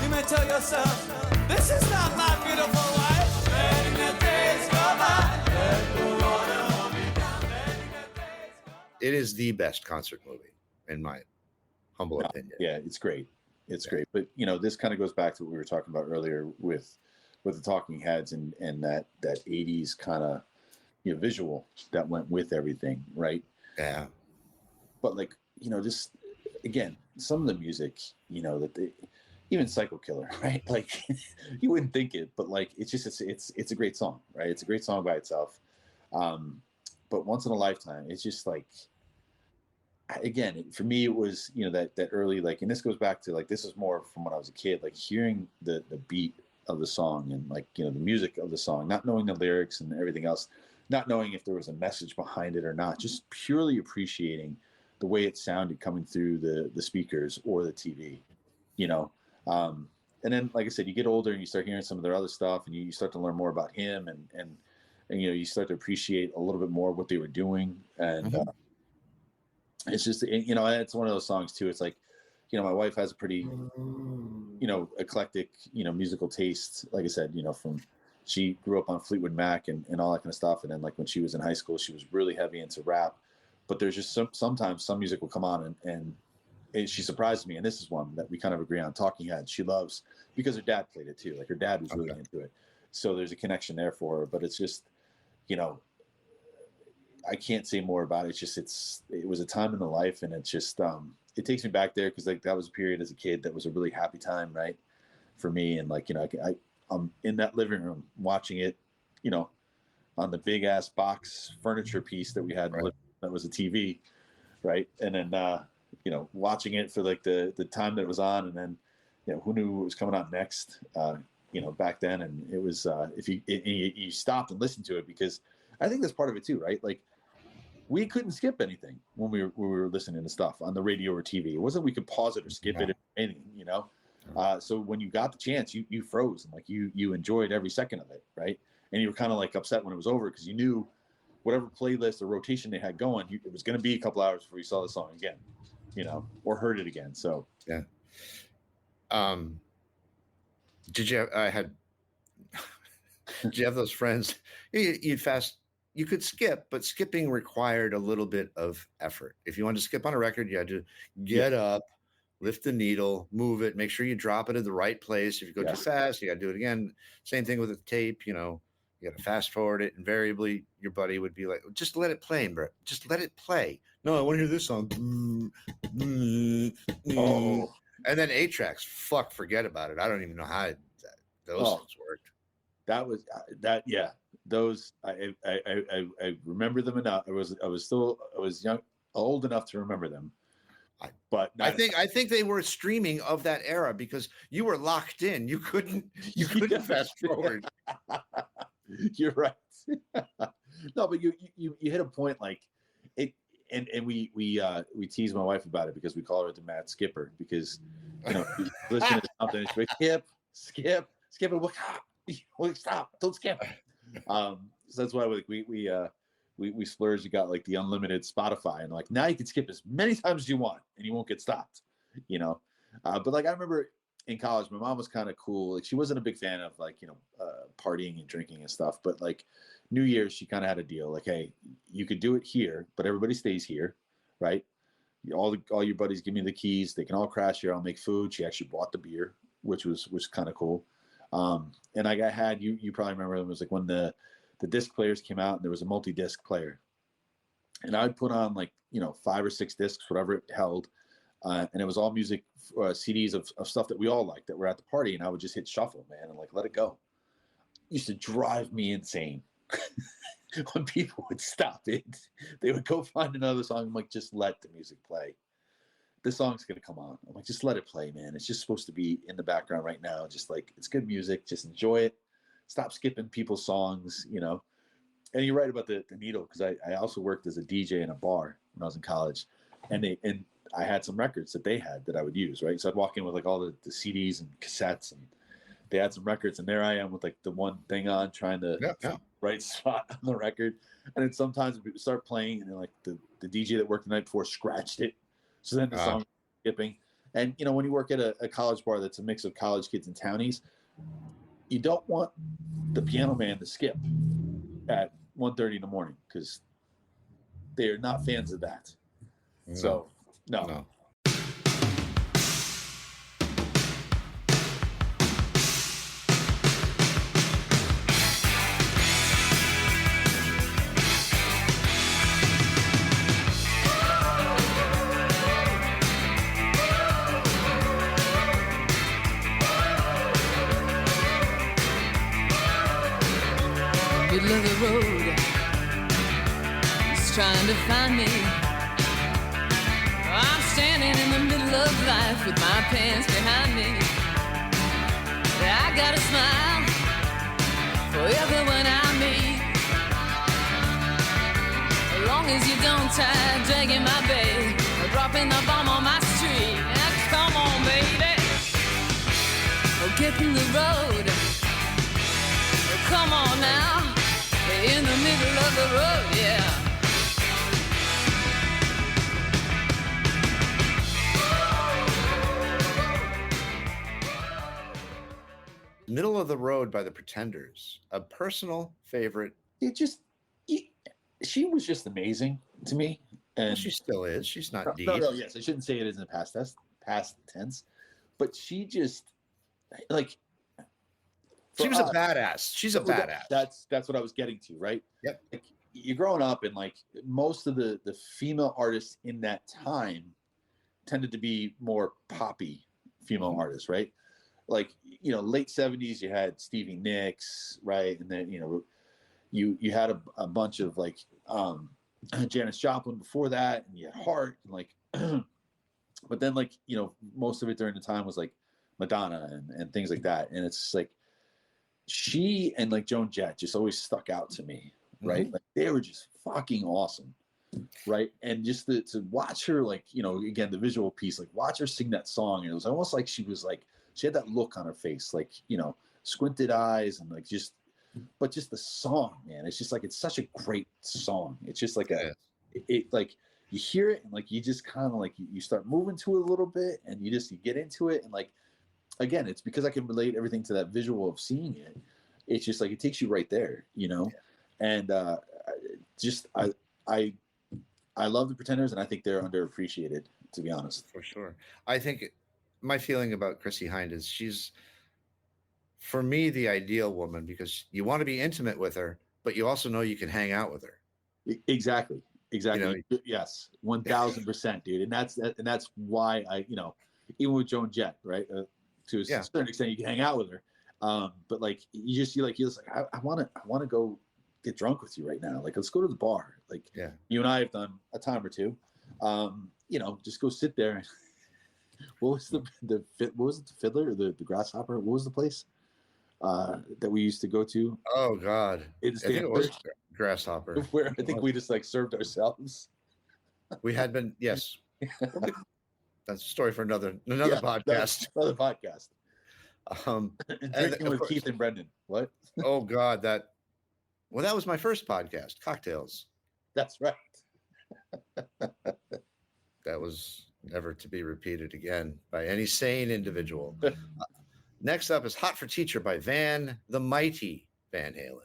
You may tell yourself, this is not my beautiful wife. Letting the days go by, let the water hold me down. Letting the days go by. It is the best concert movie, in my humble opinion. Yeah, it's great. It's great. But this kind of goes back to what we were talking about earlier with the Talking Heads and that 80s kind of visual that went with everything, right? Yeah. But just again, some of the music, that they even Psycho Killer, right? Like you wouldn't think it, but it's a great song, right? It's a great song by itself. But Once in a Lifetime, it's just again, for me, it was, that early, and this goes back to this is more from when I was a kid, hearing the beat of the song and the music of the song, not knowing the lyrics and everything else, not knowing if there was a message behind it or not, just purely appreciating the way it sounded coming through the speakers or the TV, and then, like I said, you get older and you start hearing some of their other stuff and you start to learn more about him and you start to appreciate a little bit more what they were doing. And it's just, it's one of those songs too. It's my wife has a pretty, eclectic, musical taste. Like I said, she grew up on Fleetwood Mac and all that kind of stuff. And then when she was in high school, she was really heavy into rap. But there's just sometimes some music will come on and she surprised me. And this is one that we kind of agree on. Talking Heads, she loves because her dad played it too. Her dad was really into it. So there's a connection there for her. But it's just, I can't say more about it. It's just, it was a time in the life, and it's just, it takes me back there because that was a period as a kid that was a really happy time, right, for me. And I'm in that living room watching it, on the big ass box furniture piece that we had that was a TV, right, and then watching it for the time that it was on, and then who knew what was coming out next, back then. And it was if you stopped and listened to it, because I think that's part of it too, right? We couldn't skip anything when we were listening to stuff on the radio or TV. It wasn't we could pause it or skip it or anything, so when you got the chance, you froze and you enjoyed every second of it, right? And you were kind of upset when it was over because you knew whatever playlist or rotation they had going, it was going to be a couple hours before you saw the song again, or heard it again. So yeah. Did you have those friends? You could skip, but skipping required a little bit of effort. If you wanted to skip on a record, you had to get up, lift the needle, move it, make sure you drop it in the right place. If you go too fast, you got to do it again. Same thing with the tape, you got to fast forward it. Invariably, your buddy would be like, just let it play, bro. Just let it play. No, I want to hear this song. Oh. And then 8 tracks. Forget about it. I don't even know how those songs worked. That was yeah. Those I remember them enough. I was young, old enough to remember them. But I think they were streaming of that era because you were locked in. You couldn't fast forward. You're right. No, but you hit a point it, and we tease my wife about it because we call her the Mad Skipper because listen to something, she's like, skip and stop, don't skip. So that's why we splurged. You got the unlimited Spotify, and now you can skip as many times as you want, and you won't get stopped. But I remember in college, my mom was kind of cool. She wasn't a big fan of partying and drinking and stuff. But New Year's, she kind of had a deal. Hey, you could do it here, but everybody stays here, right? All your buddies give me the keys. They can all crash here. I'll make food. She actually bought the beer, which was kind of cool. And I had you probably remember it was when the disc players came out and there was a multi-disc player. and I'd put on like, 5 or 6 discs, whatever it held. And it was all music, CDs of stuff that we all liked that were at the party. And I would just hit shuffle, man, and like, let it go. It used to drive me insane when people would stop it. They would go find another song. I'm like, just let the music play. The song's going to come on. I'm like, just let it play, man. It's just supposed to be in the background right now. Just like, it's good music. Just enjoy it. Stop skipping people's songs, And you're right about the needle, because I also worked as a DJ in a bar when I was in college. And I had some records that they had that I would use, right? So I'd walk in with like all the CDs and cassettes, and they had some records, and there I am with like the one thing on, trying to find the right spot on the record. And then sometimes we would start playing, and then like the DJ that worked the night before scratched it. So then the song was skipping. And, when you work at a college bar that's a mix of college kids and townies, you don't want the piano man to skip at 1:30 in the morning, because they're not fans of that. So, no. Middle of the road, he's trying to find me. I'm standing in the middle of life with my pants behind me. I got a smile for everyone I meet, as long as you don't tie a drag in my bed or dropping the bomb on my street. Now, come on, baby, get in the road. Come on now, in the middle of the road, yeah. Middle of the Road by the Pretenders, a personal favorite. She was just amazing to me. And she still is. She's not deep. No, yes. I shouldn't say it is in the past tense, but she just, like, she was a badass. She's a badass. That's what I was getting to, right? Yep. Like, you're growing up, and like most of the female artists in that time tended to be more poppy female artists, right? Like, late 70s, you had Stevie Nicks, right? And then, you had a bunch of like Janis Joplin before that, and you had Heart, and like, but then like, most of it during the time was like Madonna and things like that. And it's like, she and like Joan Jett just always stuck out to me, right? Like, they were just fucking awesome, right? And just to watch her, like, again, the visual piece, like, watch her sing that song, and it was almost like she had that look on her face, like, squinted eyes, and like but just the song, man, it's just like, it's such a great song. It's just like it like, you hear it, and like, you just kind of like, you start moving to it a little bit, and you get into it, and like, again, it's because I can relate everything to that visual of seeing it. It's just like, it takes you right there, and I love the Pretenders, and I think they're underappreciated, to be honest. For sure. I think my feeling about Chrissie Hynde is she's, for me, the ideal woman, because you want to be intimate with her, but you also know you can hang out with her. Exactly. Yes, 1000%, dude. And that's why I, even with Joan Jett, right? To a certain extent, you can hang out with her. But like, you're like, I want to go get drunk with you right now. Like, let's go to the bar. Like, you and I have done a time or two. Just go sit there. What was the Fiddler or the Grasshopper? What was the place that we used to go to? Oh God, I think it was Grasshopper. Where I think we just like served ourselves. We had been, yes. That's a story for another podcast. Another podcast. Drinking with course, Keith and Brendan. What? Oh God, that was my first podcast, Cocktails. That's right. That was never to be repeated again by any sane individual. Next up is Hot for Teacher by the Mighty Van Halen.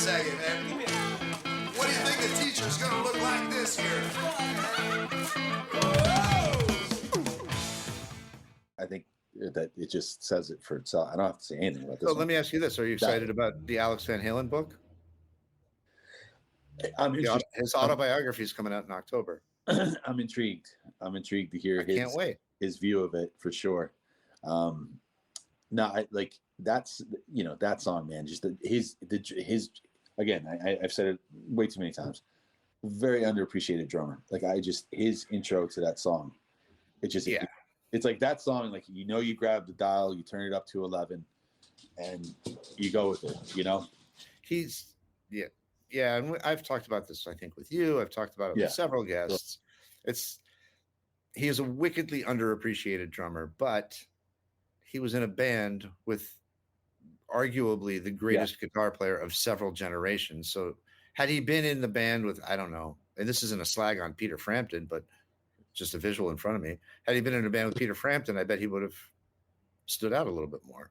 second. And what do you think the teacher's going to look like this year? I think that it just says it for itself. I don't have to say anything about this. So one. let me ask you this: are you excited about the Alex Van Halen book? His autobiography is coming out in October. I'm intrigued. I'm intrigued to hear Can't wait. his view of it for sure. That's that song, man. Just his again. I've said it way too many times. Very underappreciated drummer. Like his intro to that song. It's like that song. Like you grab the dial, you turn it up to 11, and you go with it. Yeah, and I've talked about this, I think, with you. I've talked about it with several guests. He is a wickedly underappreciated drummer, but he was in a band with arguably the greatest guitar player of several generations. So had he been in the band with, I don't know, and this isn't a slag on Peter Frampton, but just a visual in front of me. Had he been in a band with Peter Frampton, I bet he would have stood out a little bit more.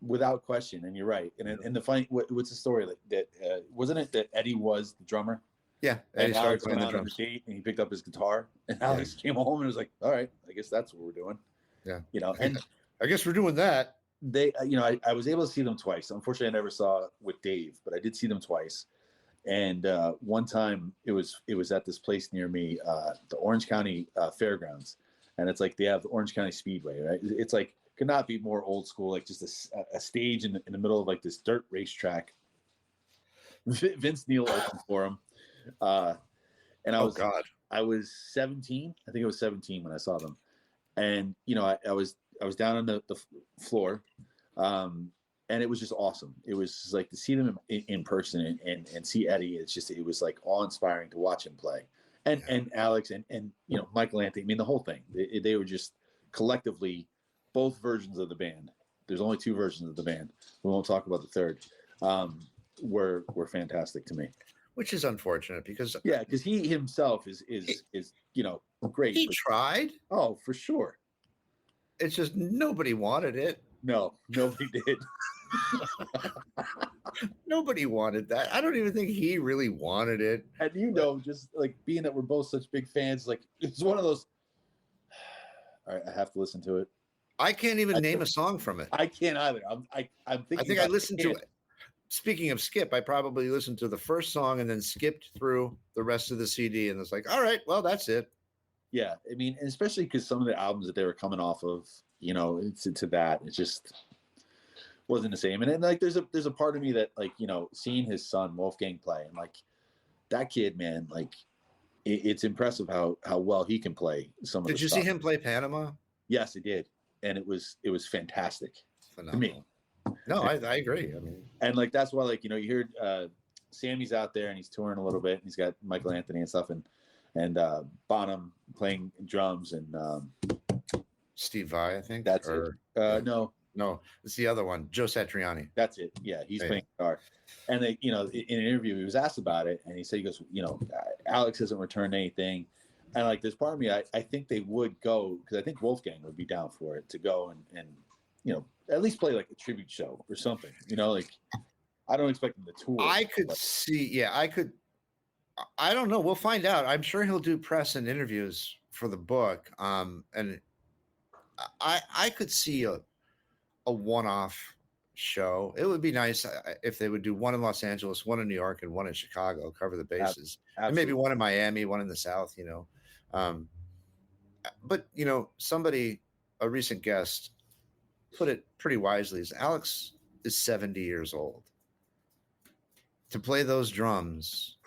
Without question, and you're right. And the funny, what's the story that wasn't it that Eddie was the drummer? Yeah, Eddie started playing the drums. Date, and he picked up his guitar, and Alex came home and was like, "All right, I guess that's what we're doing." Yeah, and I guess we're doing that. They, I was able to see them twice. Unfortunately, I never saw with Dave, but I did see them twice. And one time, it was at this place near me, the Orange County Fairgrounds, and it's like they have the Orange County Speedway, right? It's like could not be more old school, like just a stage in the middle of like this dirt racetrack. Vince Neil opened for him, and I was 17. I think I was 17 when I saw them, and I was down on the floor, and it was just awesome. It was just like to see them in person and see Eddie. It was like awe inspiring to watch him play, and Alex and Michael Anthony. I mean the whole thing. They were just collectively. Both versions of the band. There's only two versions of the band. We won't talk about the third. Were fantastic to me. Which is unfortunate because he himself is great. He tried. Oh, for sure. It's just nobody wanted it. No, nobody did. Nobody wanted that. I don't even think he really wanted it. And just like being that we're both such big fans, like it's one of those. All right, I have to listen to it. I can't even name a song from it. I can't either. I'm thinking. I think I listened to it. Speaking of skip, I probably listened to the first song and then skipped through the rest of the CD, and it's like, all right, well, that's it. Yeah, I mean, and especially because some of the albums that they were coming off of, to that, it just wasn't the same. And then like, there's a part of me that like, seeing his son Wolfgang play, and like that kid, man, like it's impressive how well he can play some of. Did you see him play Panama? Yes, I did. And it was fantastic. Phenomenal. To me. No, I agree. I mean, and like that's why like you hear Sammy's out there and he's touring a little bit. And he's got Michael Anthony and stuff, and Bonham playing drums and Steve Vai, I think. That's it. No, it's the other one, Joe Satriani. That's it. Yeah, he's playing guitar. And they, in an interview, he was asked about it, and he said, he goes, Alex hasn't returned anything. And like, there's part of me, I think they would go, because I think Wolfgang would be down for it to go and at least play like a tribute show or something. Like I don't expect him to tour. I could see, I don't know. We'll find out. I'm sure he'll do press and interviews for the book. And I could see a one-off show. It would be nice if they would do one in Los Angeles, one in New York, and one in Chicago, cover the bases. Absolutely. And maybe one in Miami, one in the South, But, somebody, a recent guest, put it pretty wisely, is Alex is 70 years old. To play those drums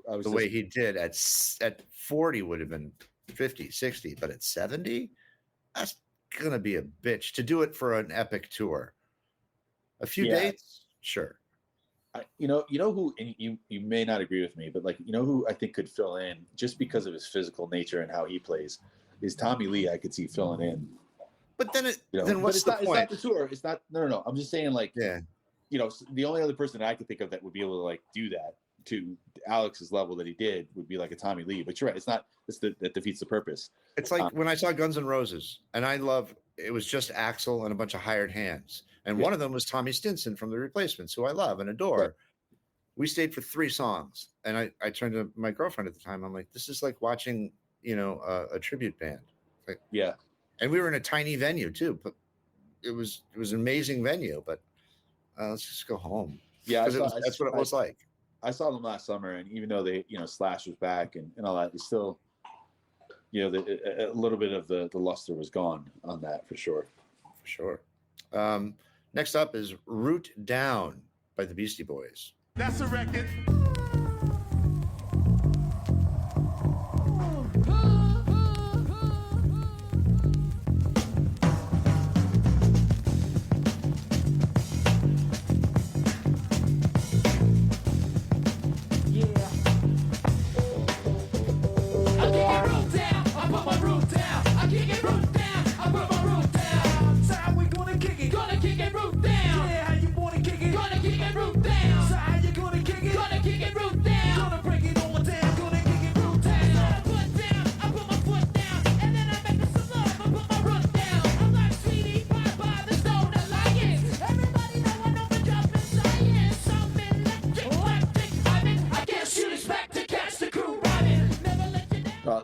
the way he did at 40 would have been 50, 60, but at 70, that's going to be a bitch to do it for an epic tour. A few dates, sure. You know who, and you may not agree with me, but like, who I think could fill in just because of his physical nature and how he plays is Tommy Lee. I could see filling in. But then then what's the point? It's not the tour. It's not, no. I'm just saying like, the only other person that I could think of that would be able to like do that to Alex's level that he did would be like a Tommy Lee. But you're right. That defeats the purpose. It's like when I saw Guns N' Roses, and it was just Axl and a bunch of hired hands. And one of them was Tommy Stinson from The Replacements, who I love and adore. We stayed for 3 songs, and I turned to my girlfriend at the time. I'm like, this is like watching, a tribute band. Like, Yeah. and we were in a tiny venue too, but it was an amazing venue. But let's just go home. Yeah, Because that's what it was like. I saw them last summer, and even though they, Slash was back and all that, they still, a little bit of the luster was gone on that for sure. For sure. Next up is Root Down by the Beastie Boys. That's a record.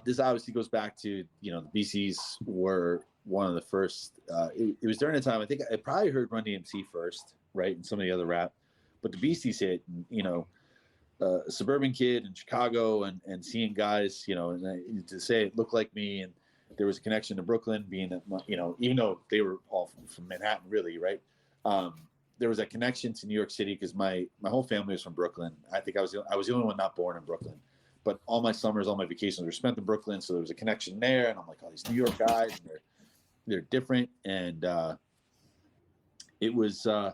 This obviously goes back to, the BCs were one of the first. It was during the time, I think I probably heard Run DMC first, right, and some of the other rap, but the BCs hit, a suburban kid in Chicago and seeing guys, and to say it looked like me, and there was a connection to Brooklyn, being that, even though they were all from Manhattan, really, right? There was a connection to New York City because my whole family was from Brooklyn. I think I was the only one not born in Brooklyn. But all my summers, all my vacations were spent in Brooklyn, so there was a connection there. And I'm like, oh, these New York guys, and they're different. And it was, I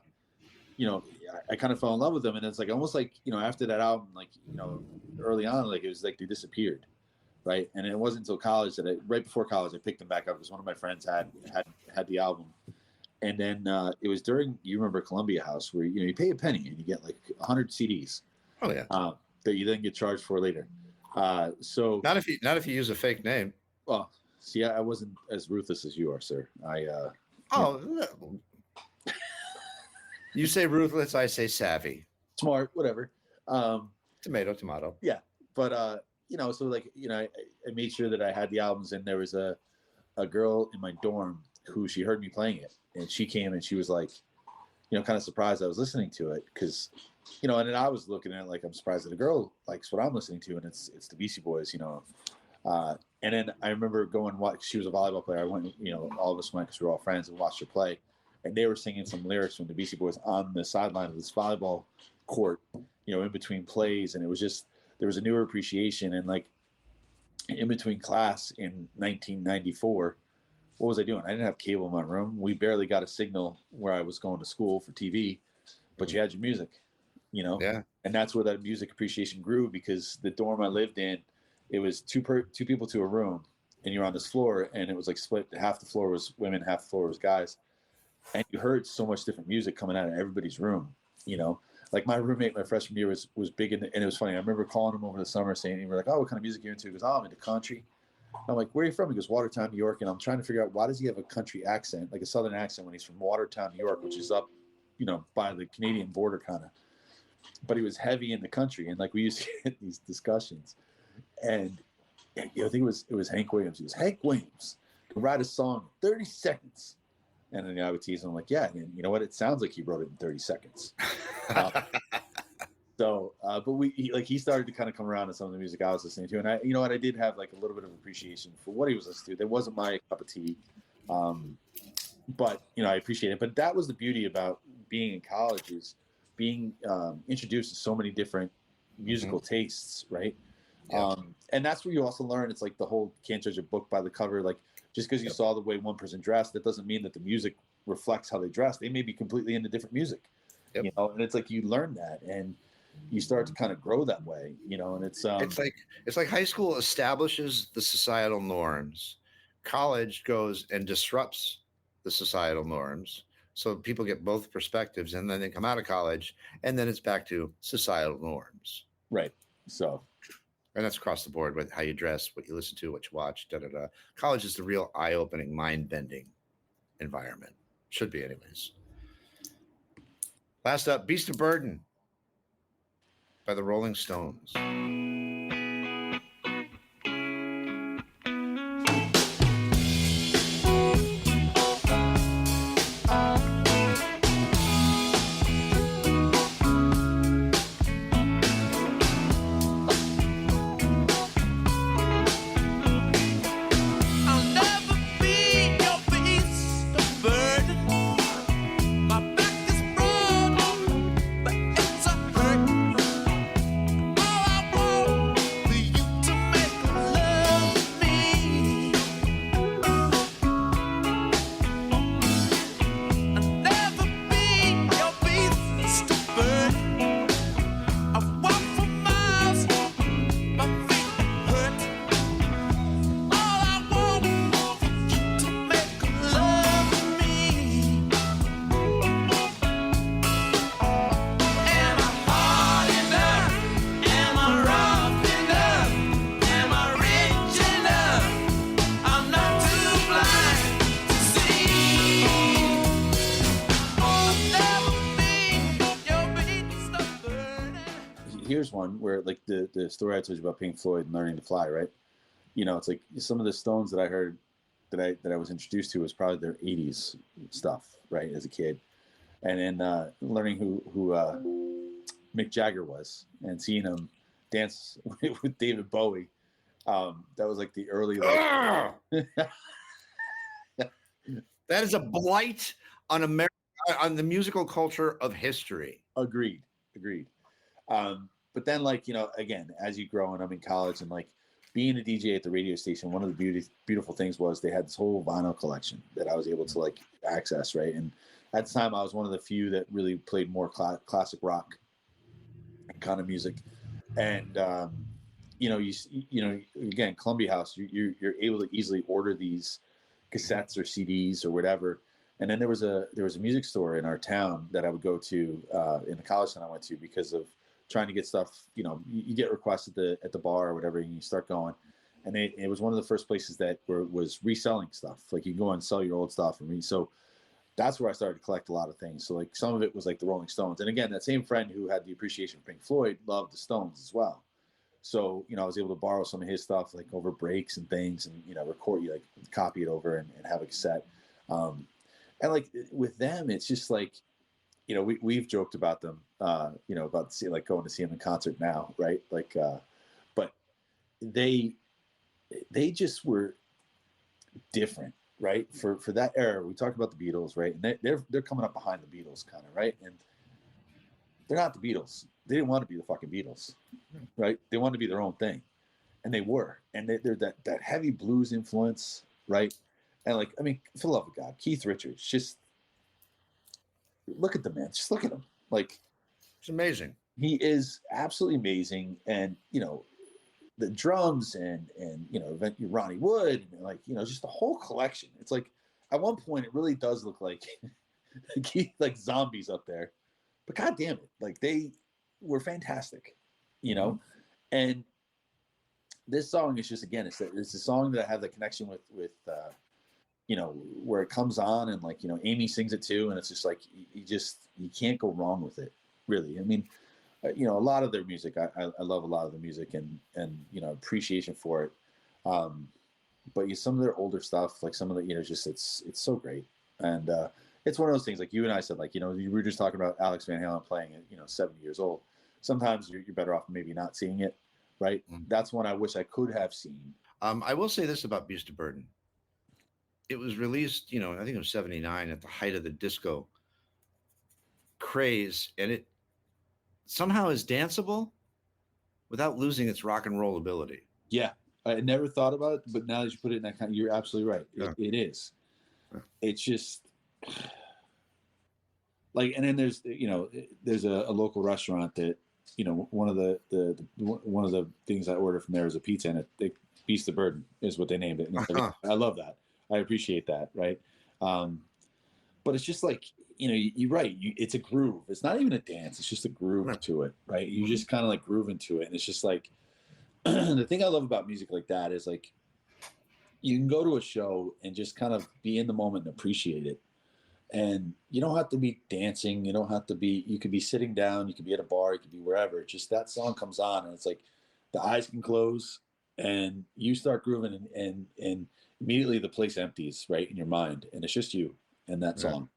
kind of fell in love with them. And it's like almost like, after that album, like, early on, like it was like they disappeared, right? And it wasn't until college right before college, I picked them back up because one of my friends had the album. And then it was during, you remember Columbia House, where you pay a penny and you get like 100 CDs. Oh yeah. That you then get charged for later. So not if you use a fake name. Well, see, I wasn't as ruthless as you are, sir. No. You say ruthless, I say savvy. Smart, whatever. Tomato. Yeah, but so like I made sure that I had the albums, and there was a girl in my dorm who she heard me playing it, and she came and she was like, kind of surprised I was listening to it because. And then I was looking at it like I'm surprised that a girl likes what I'm listening to, and it's the Beastie Boys, And then I remember going watch. She was a volleyball player. I went, all of us went because we were all friends and watched her play, and they were singing some lyrics from the Beastie Boys on the sideline of this volleyball court, in between plays, and it was just there was a newer appreciation. And like in between class in 1994, what was I doing? I didn't have cable in my room. We barely got a signal where I was going to school for TV, but you had your music. Yeah. And that's where that music appreciation grew because the dorm I lived in, it was two people to a room, and you're on this floor, and it was like split. Half the floor was women, half the floor was guys, and you heard so much different music coming out of everybody's room. Like my roommate, my freshman year was big and it was funny. I remember calling him over the summer saying, we were like, oh, what kind of music are you into? He goes, oh, I'm into country. I'm like, where are you from? He goes, Watertown, New York. And I'm trying to figure out why does he have a country accent, like a southern accent, when he's from Watertown, New York, which is up, by the Canadian border kind of. But he was heavy in the country, and like we used to get these discussions, and I think it was Hank Williams. He was Hank Williams could write a song in 30 seconds, and then I would tease him. I'm like, yeah, and you know what? It sounds like he wrote it in 30 seconds. But he started to kind of come around to some of the music I was listening to, and I did have like a little bit of appreciation for what he was listening to. That wasn't my cup of tea, but I appreciate it. But that was the beauty about being in college is being introduced to so many different musical tastes, right? Yeah. And that's where you also learn. It's like the whole can't judge a book by the cover. Like just because you saw the way one person dressed, that doesn't mean that the music reflects how they dress. They may be completely into different music, and it's like you learn that and you start to kind of grow that way, and it's like high school establishes the societal norms. College goes and disrupts the societal norms. So people get both perspectives, and then they come out of college, and then it's back to societal norms. Right. So, and that's across the board with how you dress, what you listen to, what you watch, da-da-da. College is the real eye-opening, mind-bending environment. Should be anyways. Last up, Beast of Burden. by the Rolling Stones. Here's one where, like, the story I told you about Pink Floyd and learning to fly, right? You know, it's like some of the Stones that I heard that I was introduced to was probably their 80s stuff, right, as a kid. And then learning who Mick Jagger was and seeing him dance with David Bowie. That was like the early, like... That is a blight on America, on the musical culture of history. Agreed. But then, like, you know, again, as you grow and I'm in college and like being a DJ at the radio station, one of the beautiful things was they had this whole vinyl collection that I was able to like access, right? And at the time I was one of the few that really played more classic rock kind of music. And, you know, again, Columbia House, you're able to easily order these cassettes or CDs or whatever. And then there was a music store in our town that I would go to in the college that I went to because of trying to get stuff. You know, you get requests at the bar or whatever, and you start going. And it was one of the first places that was reselling stuff. Like you can go and sell your old stuff. So that's where I started to collect a lot of things. So like some of it was like the Rolling Stones. And again, that same friend who had the appreciation for Pink Floyd loved the Stones as well. So, you know, I was able to borrow some of his stuff like over breaks and things and, you know, like copy it over and have a cassette. And like with them, it's just like, you know, we've joked about them, you know, about going to see them in concert now, right? Like, but they just were different, right? For that era, we talked about the Beatles, right? And they're coming up behind the Beatles, kind of, right? And they're not the Beatles. They didn't want to be the fucking Beatles, right? They wanted to be their own thing, and they were. And they're that heavy blues influence, right? And like, I mean, for the love of God, Keith Richards, just look at the man. Just look at him. Like, it's amazing. He is absolutely amazing. And, you know, the drums and you know, Ronnie Wood, and like, you know, just the whole collection. It's like, at one point, it really does look like like zombies up there. But God damn it, like they were fantastic, you know? Mm-hmm. And this song is just, again, it's a song that I have the connection with you know, where it comes on and like, you know, Amy sings it too. And it's just like, you can't go wrong with it, really. I mean, you know, a lot of their music, I love a lot of the music and, you know, appreciation for it. But some of their older stuff, like some of the, you know, just, it's so great. And it's one of those things, like you and I said, like, you know, we were just talking about Alex Van Halen playing at, you know, 70 years old. Sometimes you're better off maybe not seeing it, right? Mm-hmm. That's one I wish I could have seen. I will say this about Beast of Burden. It was released, you know, I think it was 79 at the height of the disco craze, and it somehow is danceable without losing its rock and roll ability. Yeah, I never thought about it, but now that you put it in that kind of, you're absolutely right. Yeah. It is. Yeah. It's just like, and then there's, you know, there's a local restaurant that, you know, one of the things I ordered from there is a pizza, and Beast of Burden is what they named it. And like, I love that. I appreciate that, right? But it's just like, you know, you're right. It's a groove. It's not even a dance. It's just a groove to it, right? You just kind of like groove into it. And it's just like, the thing I love about music like that is like, you can go to a show and just kind of be in the moment and appreciate it. And you don't have to be dancing. You don't have to be, you could be sitting down, you could be at a bar, you could be wherever. It's just that song comes on and it's like the eyes can close and you start grooving and immediately the place empties, right, in your mind. And it's just you and that song.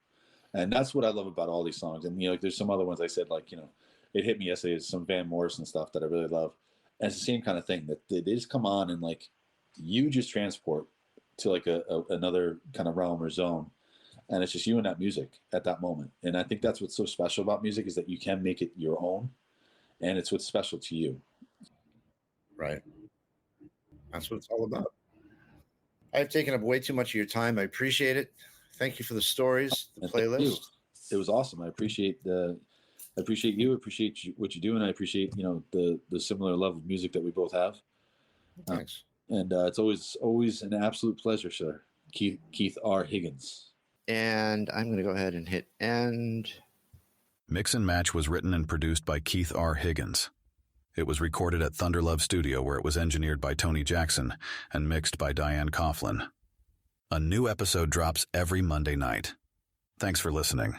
And that's what I love about all these songs. And, you know, like there's some other ones I said, like, you know, it hit me yesterday, some Van Morrison stuff that I really love. And it's the same kind of thing that they just come on and like you just transport to like another kind of realm or zone. And it's just you and that music at that moment. And I think that's what's so special about music is that you can make it your own. And it's what's special to you. Right. That's what it's all about. I've taken up way too much of your time. I appreciate it. Thank you for the stories, the playlist. It was awesome. I appreciate you. I appreciate what you do. And I appreciate, you know, the similar love of music that we both have. Thanks. And it's always an absolute pleasure, sir. Keith R. Higgins. And I'm going to go ahead and hit end. Mix and Match was written and produced by Keith R. Higgins. It was recorded at Thunder Love Studio, where it was engineered by Tony Jackson and mixed by Diane Coughlin. A new episode drops every Monday night. Thanks for listening.